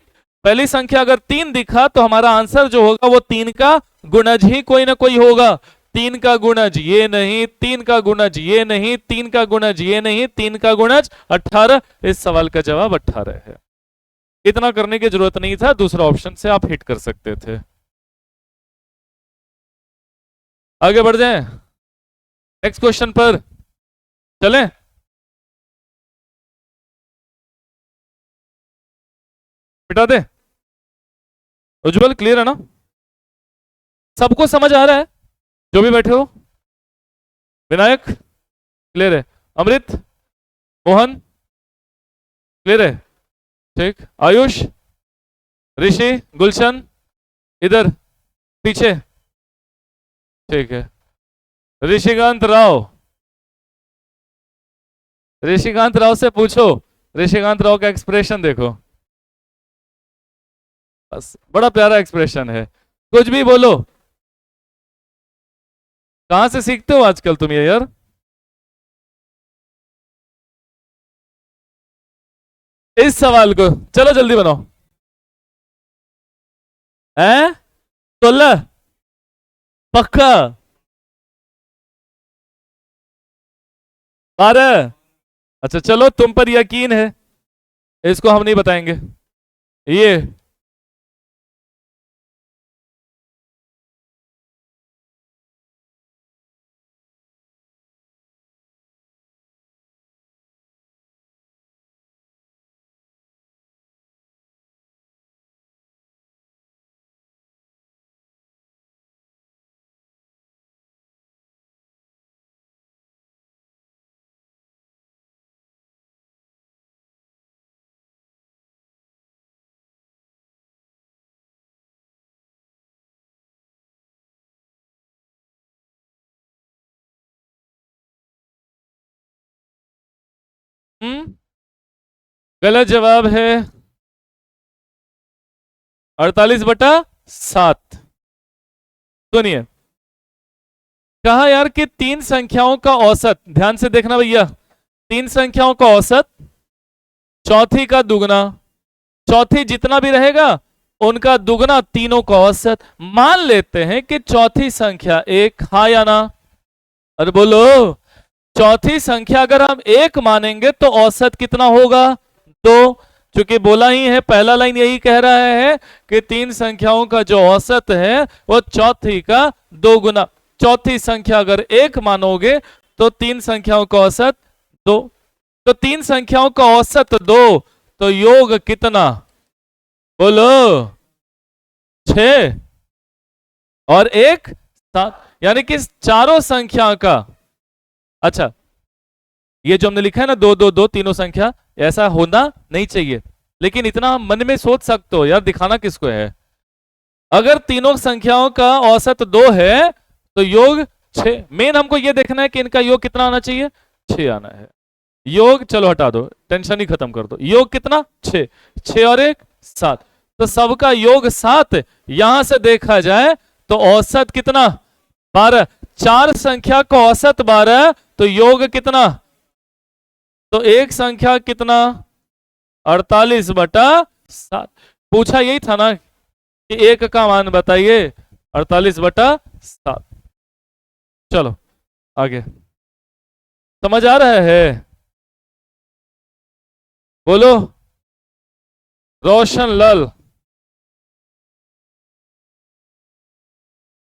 पहली संख्या अगर 3 दिखा तो हमारा आंसर जो होगा वो 3 का गुणज ही कोई ना कोई होगा। 3 का गुणज ये नहीं, 3 का गुणज ये नहीं, 3 का गुणज ये नहीं, 3 का गुणज 18। इस सवाल का जवाब 18 है। इतना करने की जरूरत नहीं था, दूसरा ऑप्शन से आप हिट कर सकते थे। आगे बढ़ जाएं, नेक्स्ट क्वेश्चन पर चलें। मिटा दे। उज्जवल क्लियर है ना? सबको समझ आ रहा है जो भी बैठे हो? विनायक क्लियर है? अमृत, मोहन क्लियर है? ठीक। आयुष, ऋषि, गुलशन इधर पीछे, ठीक है। ऋषिकांत राव, ऋषिकांत राव से पूछो, ऋषिकांत राव का एक्सप्रेशन देखो, बस बड़ा प्यारा एक्सप्रेशन है। कुछ भी बोलो, कहां से सीखते हो आजकल तुम ये यार? इस सवाल को चलो जल्दी बनाओ। हैं? 16 पक्का? 12? अच्छा चलो, तुम पर यकीन है, इसको हम नहीं बताएंगे। ये गलत जवाब है 48/7। सुनिए, कहा यार कि 3 संख्याओं का औसत, ध्यान से देखना भैया, 3 संख्याओं का औसत चौथी का दुगना, चौथी जितना भी रहेगा उनका दुगना, तीनों का औसत। मान लेते हैं कि चौथी संख्या 1, हाँ या ना? अरे बोलो, चौथी संख्या अगर हम 1 मानेंगे तो औसत कितना होगा? 2। क्योंकि बोला ही है, पहला लाइन यही कह रहा है कि 3 संख्याओं का जो औसत है वो चौथी का 2 गुना। चौथी संख्या अगर 1 मानोगे तो 3 संख्याओं का औसत 2, तो 3 संख्याओं का औसत 2, तो योग कितना? बोलो। 6 और 1 7, यानी कि चारों संख्या का, अच्छा ये जो हमने लिखा है ना 2 2 2 तीनों संख्या, ऐसा होना नहीं चाहिए, लेकिन इतना मन में सोच सकते हो यार, दिखाना किसको है? अगर तीनों संख्याओं का औसत 2 है तो योग 6। मेन हमको ये देखना है कि इनका योग कितना आना चाहिए? 6 आना है। योग चलो हटा दो, टेंशन ही खत्म कर दो। योग कितना? 6। 6 और 1 7, तो सबका योग 7। यहां से देखा जाए तो औसत कितना? 12। 4 संख्या का औसत 12, तो योग कितना? तो एक संख्या कितना? 48/7। पूछा यही था ना कि 1 का मान बताइए, 48/7। चलो आगे, समझ आ रहा है? बोलो। रोशन लाल,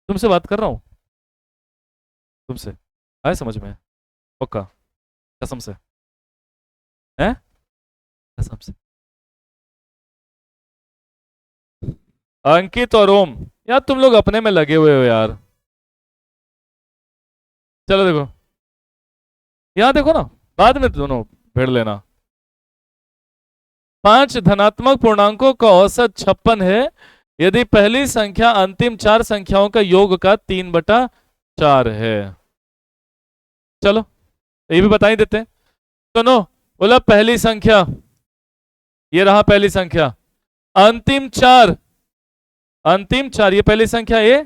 तुमसे बात कर रहा हूं, तुमसे आए समझ में? पक्का? कसम से? हैं? कसम से? अंकित और ओम, यार तुम लोग अपने में लगे हुए हो यार। चलो देखो, यहां देखो ना, बाद में दोनों भिड़ लेना। 5 धनात्मक पूर्णांकों का औसत 56 है यदि पहली संख्या अंतिम 4 संख्याओं का योग का 3/4 है। चलो ये भी बता ही देते हैं। सुनो, बोला पहली संख्या, ये रहा पहली संख्या, अंतिम 4 अंतिम चार, ये पहली संख्या ए,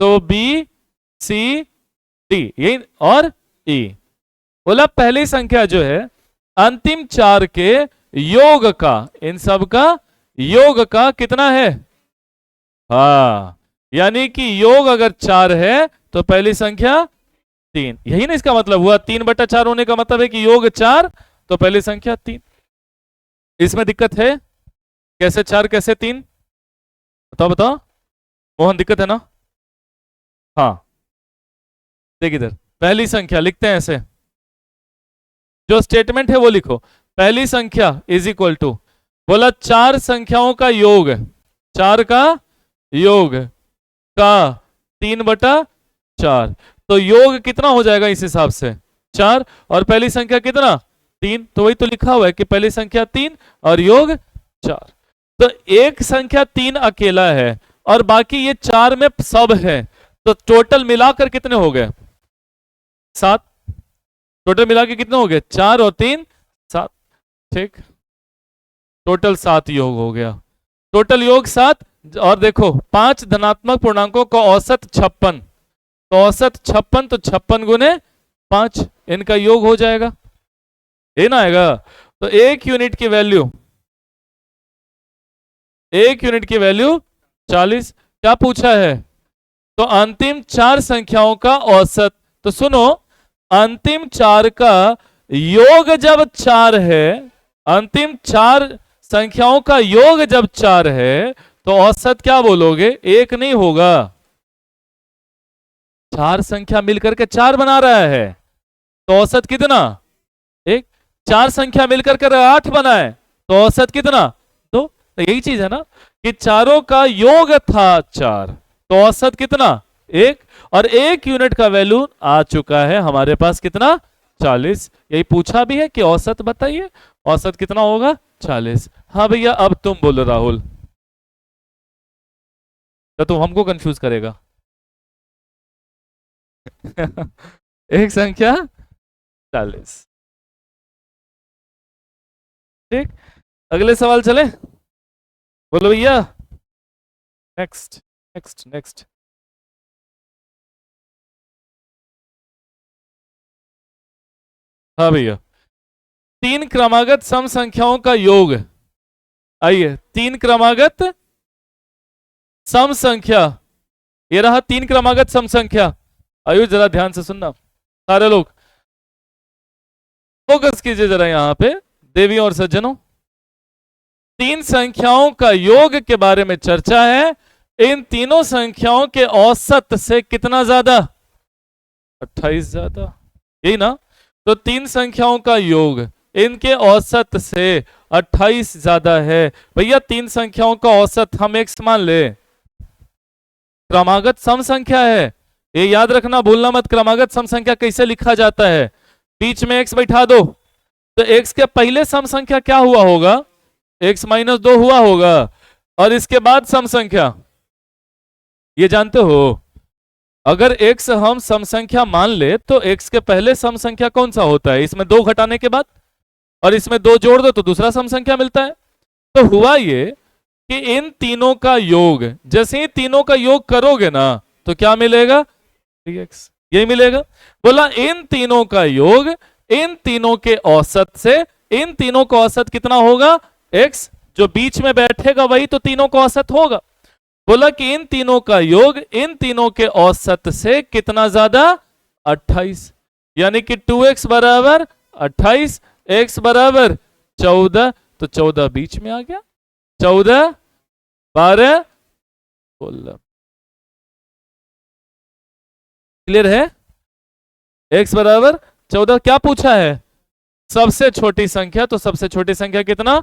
तो बी सी डी यही और ई। बोला पहली संख्या जो है अंतिम चार के योग का, इन सब का योग का कितना है? हाँ, यानी कि योग अगर चार है तो पहली संख्या तीन, यही ना इसका मतलब हुआ। 3/4 होने का मतलब है कि योग चार तो पहली संख्या तीन। इसमें दिक्कत है? कैसे चार कैसे तीन? बताओ बताओ मोहन, दिक्कत है ना? हाँ, देख इधर, पहली संख्या लिखते हैं ऐसे, जो स्टेटमेंट है वो लिखो। पहली संख्या इज इक्वल टू, बोला चार संख्याओं का योग, चार का योग का 3/4, तो योग कितना हो जाएगा इस हिसाब से? चार, और पहली संख्या कितना? तीन, तो वही तो लिखा हुआ है कि पहली संख्या तीन और योग चार। तो एक संख्या तीन अकेला है और बाकी ये चार में सब है, तो टोटल मिलाकर कितने हो गए? सात। टोटल मिला के कितने हो गए? चार और तीन सात, ठीक, टोटल सात योग हो गया। टोटल योग सात, और देखो पांच धनात्मक पूर्णांकों का औसत 56, तो औसत 56, तो 56 गुने 5 इनका योग हो जाएगा, ये ना आएगा। तो एक यूनिट की वैल्यू, एक यूनिट की वैल्यू 40। क्या पूछा है? तो अंतिम चार संख्याओं का औसत। तो सुनो, अंतिम चार का योग जब चार है, अंतिम चार संख्याओं का योग जब चार है, तो औसत क्या बोलोगे? एक नहीं होगा, चार संख्या मिलकर के चार बना रहा है, तो औसत कितना? एक। चार संख्या मिलकर के 8 बना है, तो औसत कितना? दो। तो यही चीज है ना कि चारों का योग था चार, तो औसत कितना? एक, और एक यूनिट का वैल्यू आ चुका है हमारे पास कितना? 40। यही पूछा भी है कि औसत बताइए, औसत कितना होगा? 40। हाँ भैया, अब तुम बोलो राहुल, तो तुम हमको कंफ्यूज करेगा। एक संख्या 40, ठीक। अगले सवाल चले, बोलो भैया। Next next next. हाँ भैया, तीन क्रमागत सम संख्याओं का योग। आइए, तीन क्रमागत सम संख्या, ये रहा तीन क्रमागत सम संख्या। आयु जरा ध्यान से सुनना सारे लोग, फोकस कीजिए जरा यहां पे, देवी और सज्जनों। तीन संख्याओं का योग के बारे में चर्चा है। इन तीनों संख्याओं के औसत से कितना ज्यादा? 28 ज्यादा, यही ना? तो तीन संख्याओं का योग इनके औसत से 28 ज्यादा है। भैया तीन संख्याओं का औसत हम x मान ले, क्रमागत सम संख्या है, ये याद रखना, भूलना मत। क्रमागत सम संख्या कैसे लिखा जाता है? बीच में x बैठा दो, तो x के पहले सम संख्या क्या हुआ होगा? x - 2 हुआ होगा, और इसके बाद सम संख्या, ये जानते हो, अगर x हम सम संख्या मान ले तो x के पहले सम संख्या कौन सा होता है? इसमें दो घटाने के बाद, और इसमें दो जोड़ दो तो दूसरा सम संख्या मिलता है। तो हुआ ये कि इन तीनों का योग, जैसे ही तीनों का योग करोगे ना, तो क्या मिलेगा? 3x, यही मिलेगा। बोला इन तीनों का योग इन तीनों के औसत से, इन तीनों का औसत कितना होगा? x, जो बीच में बैठेगा वही तो तीनों का औसत होगा। बोला कि इन तीनों का योग इन तीनों के औसत से कितना ज्यादा? 28, यानी कि 2x बराबर 28, x बराबर 14, तो 14 बीच में आ गया, 14 12 16। क्लियर है? x बराबर 14। क्या पूछा है? सबसे छोटी संख्या, तो सबसे छोटी संख्या कितना?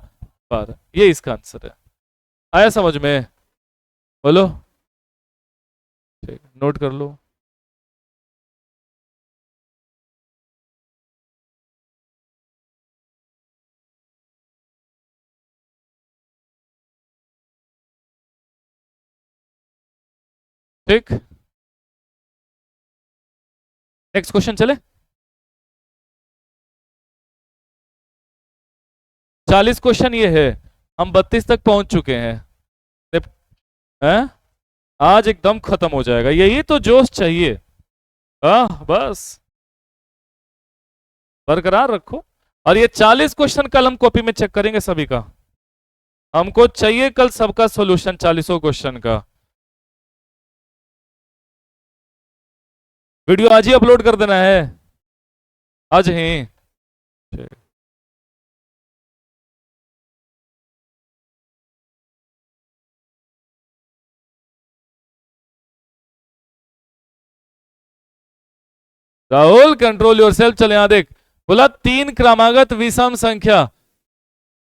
12, ये इसका आंसर है। आया समझ में? बोलो, ठीक, नोट कर लो। ठीक, नेक्स्ट क्वेश्चन चले। 40 क्वेश्चन ये है, हम 32 तक पहुंच चुके हैं। हैं? आज एकदम खत्म हो जाएगा, यही तो जोश चाहिए। बस बरकरार रखो। और ये 40 क्वेश्चन कल हम कॉपी में चेक करेंगे सभी का। हमको चाहिए कल सबका सॉल्यूशन 40 क्वेश्चन का। वीडियो आज ही अपलोड कर देना है, आज ही। Rahul control yourself. चले यहां देख, बोला 3 क्रमागत विषम संख्या।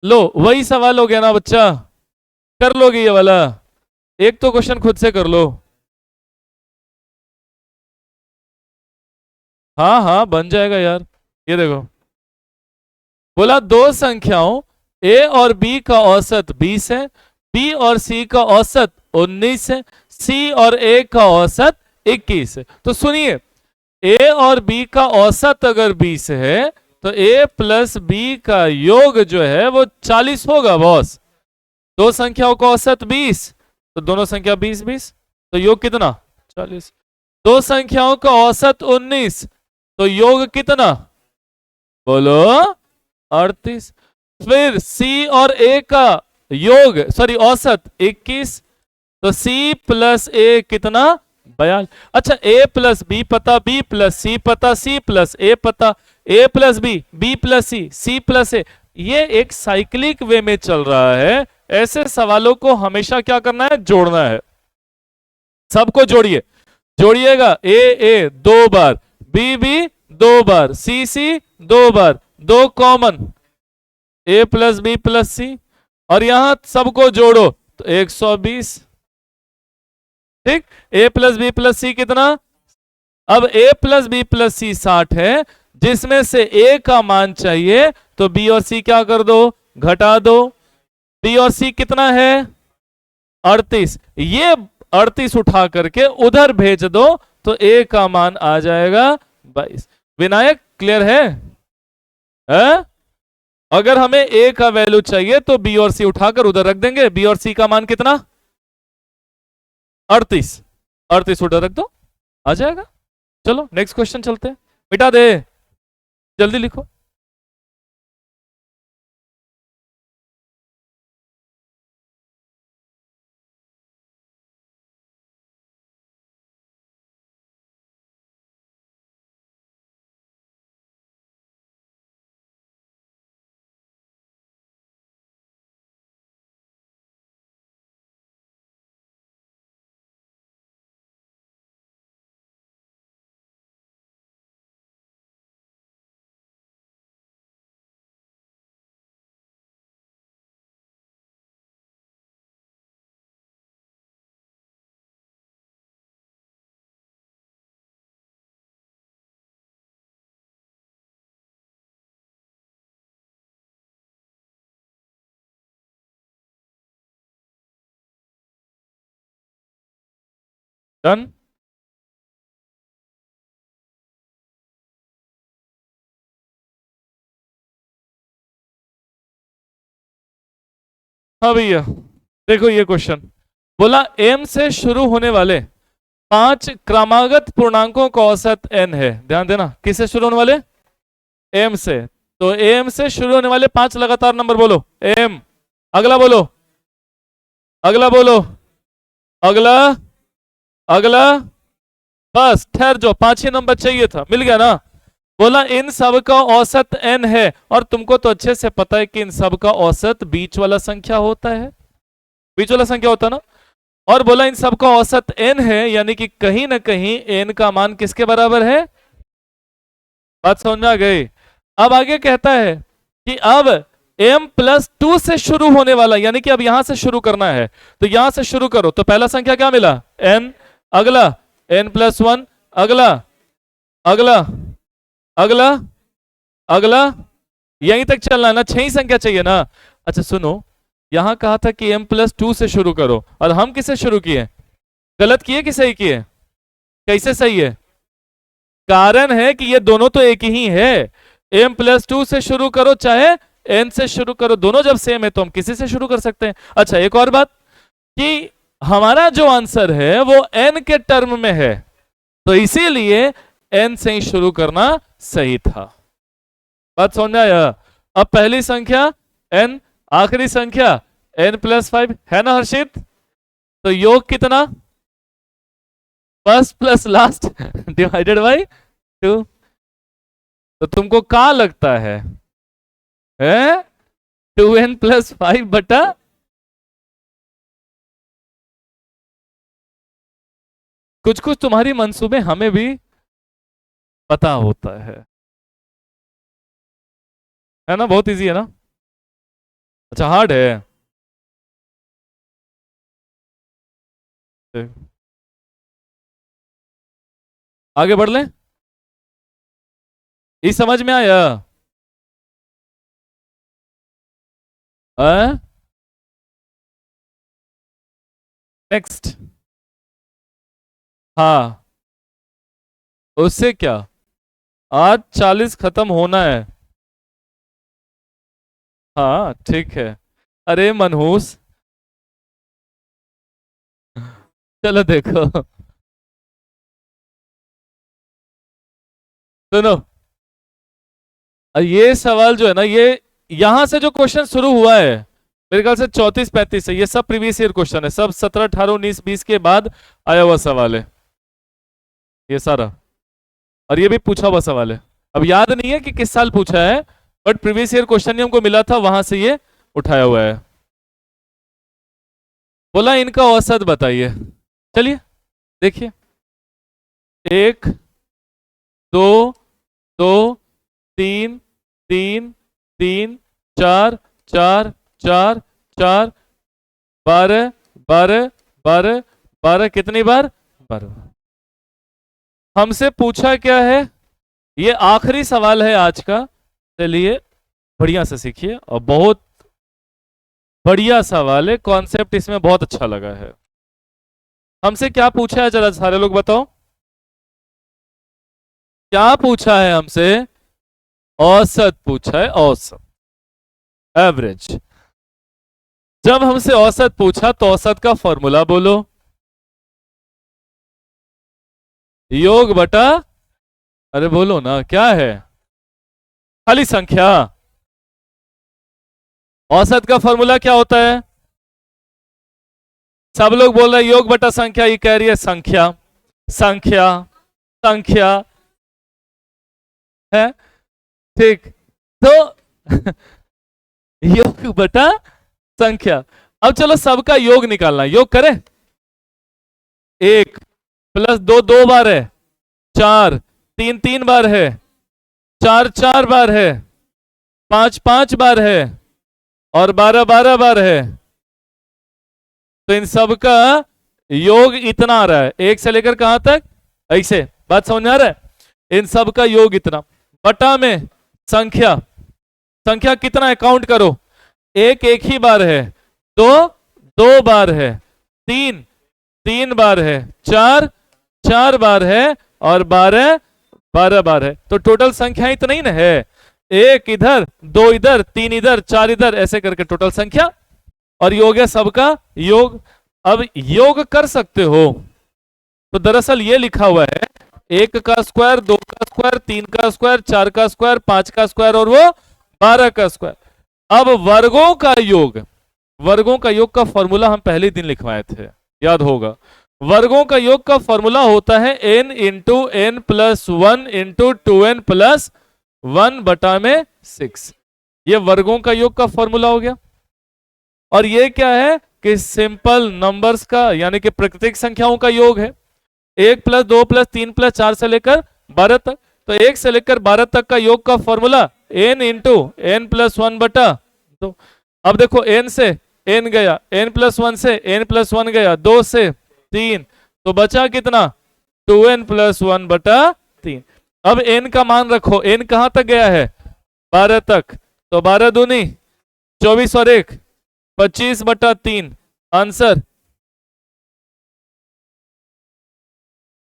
लो वही सवाल हो गया ना बच्चा, कर लोगे ये वाला। एक तो क्वेश्चन खुद से कर लो। हाँ हाँ बन जाएगा यार। ये देखो, बोला दो संख्याओं a और b का औसत 20 है, b और c का औसत 19 है, c और a का औसत 21 है। तो सुनिए, a और b का औसत अगर 20 है तो a प्लस b का योग जो है वो 40 होगा बॉस। दो संख्याओं का औसत 20, तो दोनों संख्या 20 20, तो योग कितना 40। दो संख्याओं का औसत 19, तो योग कितना बोलो 38। फिर c और a का योग सॉरी औसत 21, तो c प्लस a कितना 42। अच्छा a प्लस बी पता, b प्लस सी पता, c प्लस a पता, a plus b plus c plus a। ये एक साइक्लिक वे में चल रहा है। ऐसे सवालों को हमेशा क्या करना है, जोड़ना है। सबको जोड़िए, जोड़िएगा। a 2 बार, b 2 बार, c 2 बार, 2 common, a plus B plus C, और यहां सबको जोड़ो तो 120। ठीक, a plus B plus C कितना, अब a plus B plus C 60 है, जिसमें से a का मान चाहिए, तो b और c क्या कर दो, घटा दो। b और c कितना है 38, ये 38 उठा करके उधर भेज दो तो a का मान आ जाएगा 22। विनायक क्लियर है? अगर हमें a का वैल्यू चाहिए तो b और c उठाकर उधर रख देंगे। b और c का मान कितना 38, 38 उधर रख दो, आ जाएगा। चलो नेक्स्ट क्वेश्चन चलते हैं। मिटा दे, जल्दी लिखो। डन। हाँ भैया देखो ये क्वेश्चन, बोला m से शुरू होने वाले 5 क्रमागत पूर्णांकों का औसत n है। ध्यान देना, किससे शुरू होने वाले, m से। तो m से शुरू होने वाले 5 लगातार नंबर बोलो, m, अगला बोलो, अगला बोलो, अगला, अगला, बस ठहर जाओ, 5 ही नंबर चाहिए था, मिल गया ना। बोला इन सब का औसत n है, और तुमको तो अच्छे से पता है कि इन सब का औसत बीच वाला संख्या होता है, बीच वाला संख्या होता है ना। और बोला इन सब का औसत n है, यानी कि कहीं ना कहीं n का मान किसके बराबर है। बात समझ में आ गई। अब आगे कहता है कि अब m प्लस 2 से शुरू होने वाला, यानी कि अब यहां से शुरू करना है, तो यहां से शुरू करो। तो पहला संख्या क्या मिला n, अगला n प्लस 1, अगला, अगला, अगला, अगला, यहीं तक चलना है ना, 6 ही संख्या चाहिए ना। अच्छा सुनो, यहां कहा था कि m प्लस 2 से शुरू करो, और हम किससे शुरू किए, गलत किए कि सही किए, कैसे सही है, कारण है कि ये दोनों तो एक ही है। m प्लस 2 से शुरू करो चाहे n से शुरू करो, दोनों जब सेम है तो हम किसी से शुरू कर सकते हैं। अच्छा एक और बात कि हमारा जो आंसर है वो n के टर्म में है, तो इसीलिए n से ही शुरू करना सही था। बात समझ में आया? अब पहली संख्या n, आखिरी संख्या n+5 है ना हर्षित? तो योग कितना? First plus last divided by 2। तो तुमको क्या लगता है 2n+5 बटा कुछ कुछ तुम्हारी मंसूबे हमें भी पता होता है ना? बहुत इजी है ना? अच्छा हार्ड है? आगे बढ़ लें? ये समझ में आया? नेक्स्ट। हाँ, उससे क्या, आज 40 खत्म होना है। हाँ ठीक है। अरे मनहूस, चलो देखो सुनो, ये सवाल जो है ना, ये यहां से जो क्वेश्चन शुरू हुआ है मेरे ख्याल से 34-35 है, ये सब प्रीवियस ईयर क्वेश्चन है, सब 17, 18, 19, 20 के बाद आया हुआ सवाल है ये सारा, और ये भी पूछा हुआ सवाल है। अब याद नहीं है कि किस साल पूछा है, बट प्रीवियस ईयर क्वेश्चन हमको मिला था, वहां से ये उठाया हुआ है। बोला इनका औसत बताइए। चलिए देखिए, 1, 2, 2, 3, 3, 3, 4, 4, 4, 4, 12, 12, 12, 12, कितनी बार? 12। हमसे पूछा क्या है? ये आखिरी सवाल है आज का, चलिए बढ़िया से सीखिए, और बहुत बढ़िया सवाल है, कॉन्सेप्ट इसमें बहुत अच्छा लगा है। हमसे क्या पूछा है जरा सारे लोग बताओ, क्या पूछा है हमसे? औसत पूछा है, औसत, एवरेज। जब हमसे औसत पूछा तो औसत का फॉर्मूला बोलो, योग बटा, अरे बोलो ना क्या है, खाली संख्या। औसत का फॉर्मूला क्या होता है? सब लोग बोल रहे हैं योग बटा संख्या, ये कह रही है संख्या, संख्या, संख्या है, ठीक। तो योग बटा संख्या। अब चलो सबका योग निकालना, योग करें। 1 + 2 2 बार है, 4, 3 3 बार है, 4 4 बार है, 5 5 बार है, और 12 12 बार है। तो इन सब का योग इतना आ रहा है, 1 से लेकर कहां तक, ऐसे, बात समझ में आ रहा है? इन सब का योग इतना, बटा में संख्या, संख्या कितना है काउंट करो, 1 1 ही बार है, 2 2 बार है, 3 3 बार है, 4 4 बार है, और 12 12 बार है। तो टोटल संख्या इतना ही ना है, 1 इधर, 2 इधर, 3 इधर, 4 इधर, ऐसे करके टोटल संख्या, और योग है सबका योग। अब योग कर सकते हो तो दरअसल ये लिखा हुआ है 1 का स्क्वायर, 2 का स्क्वायर, 3 का स्क्वायर, 4 का स्क्वायर, 5 का स्क्वायर, और वो 12 का स्क्वायर। अब वर्गों का योग, वर्गों का योग का फॉर्मूला हम पहले दिन लिखवाए थे, याद होगा। वर्गों का योग का फॉर्मूला होता है n into n plus 1 into 2n+1 बटा में 6। ये वर्गों का योग का फॉर्मूला हो गया। और ये क्या है कि सिंपल नंबर्स का, यानी कि प्राकृतिक संख्याओं का योग है, 1 + 2 + 3 + 4 से लेकर 12 तक। तो 1 से लेकर 12 तक का योग का फॉर्मूला n इंटू n+1 बटा 2। अब देखो n से n गया, n+1 से n+1 गया, 2 से 3, तो बचा कितना, 2n+1 बटा 3। अब n का मान रखो, n कहां तक गया है, 12 तक, तो 12 दूनी 24 और 1 25 बटा 3, आंसर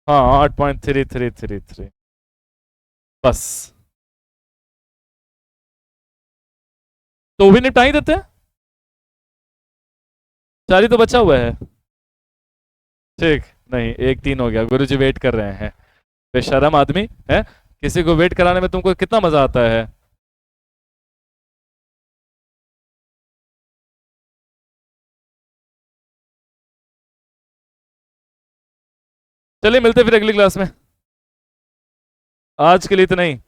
हाँ 8.3333, बस। तो भी निपटा ही देते हैं, 4 ही तो बचा हुआ है। ठीक, नहीं 1-3 हो गया, गुरुजी वेट कर रहे हैं। बेशरम आदमी है, किसी को वेट कराने में तुमको कितना मजा आता है। चलिए मिलते हैं फिर अगली क्लास में, आज के लिए इतना ही।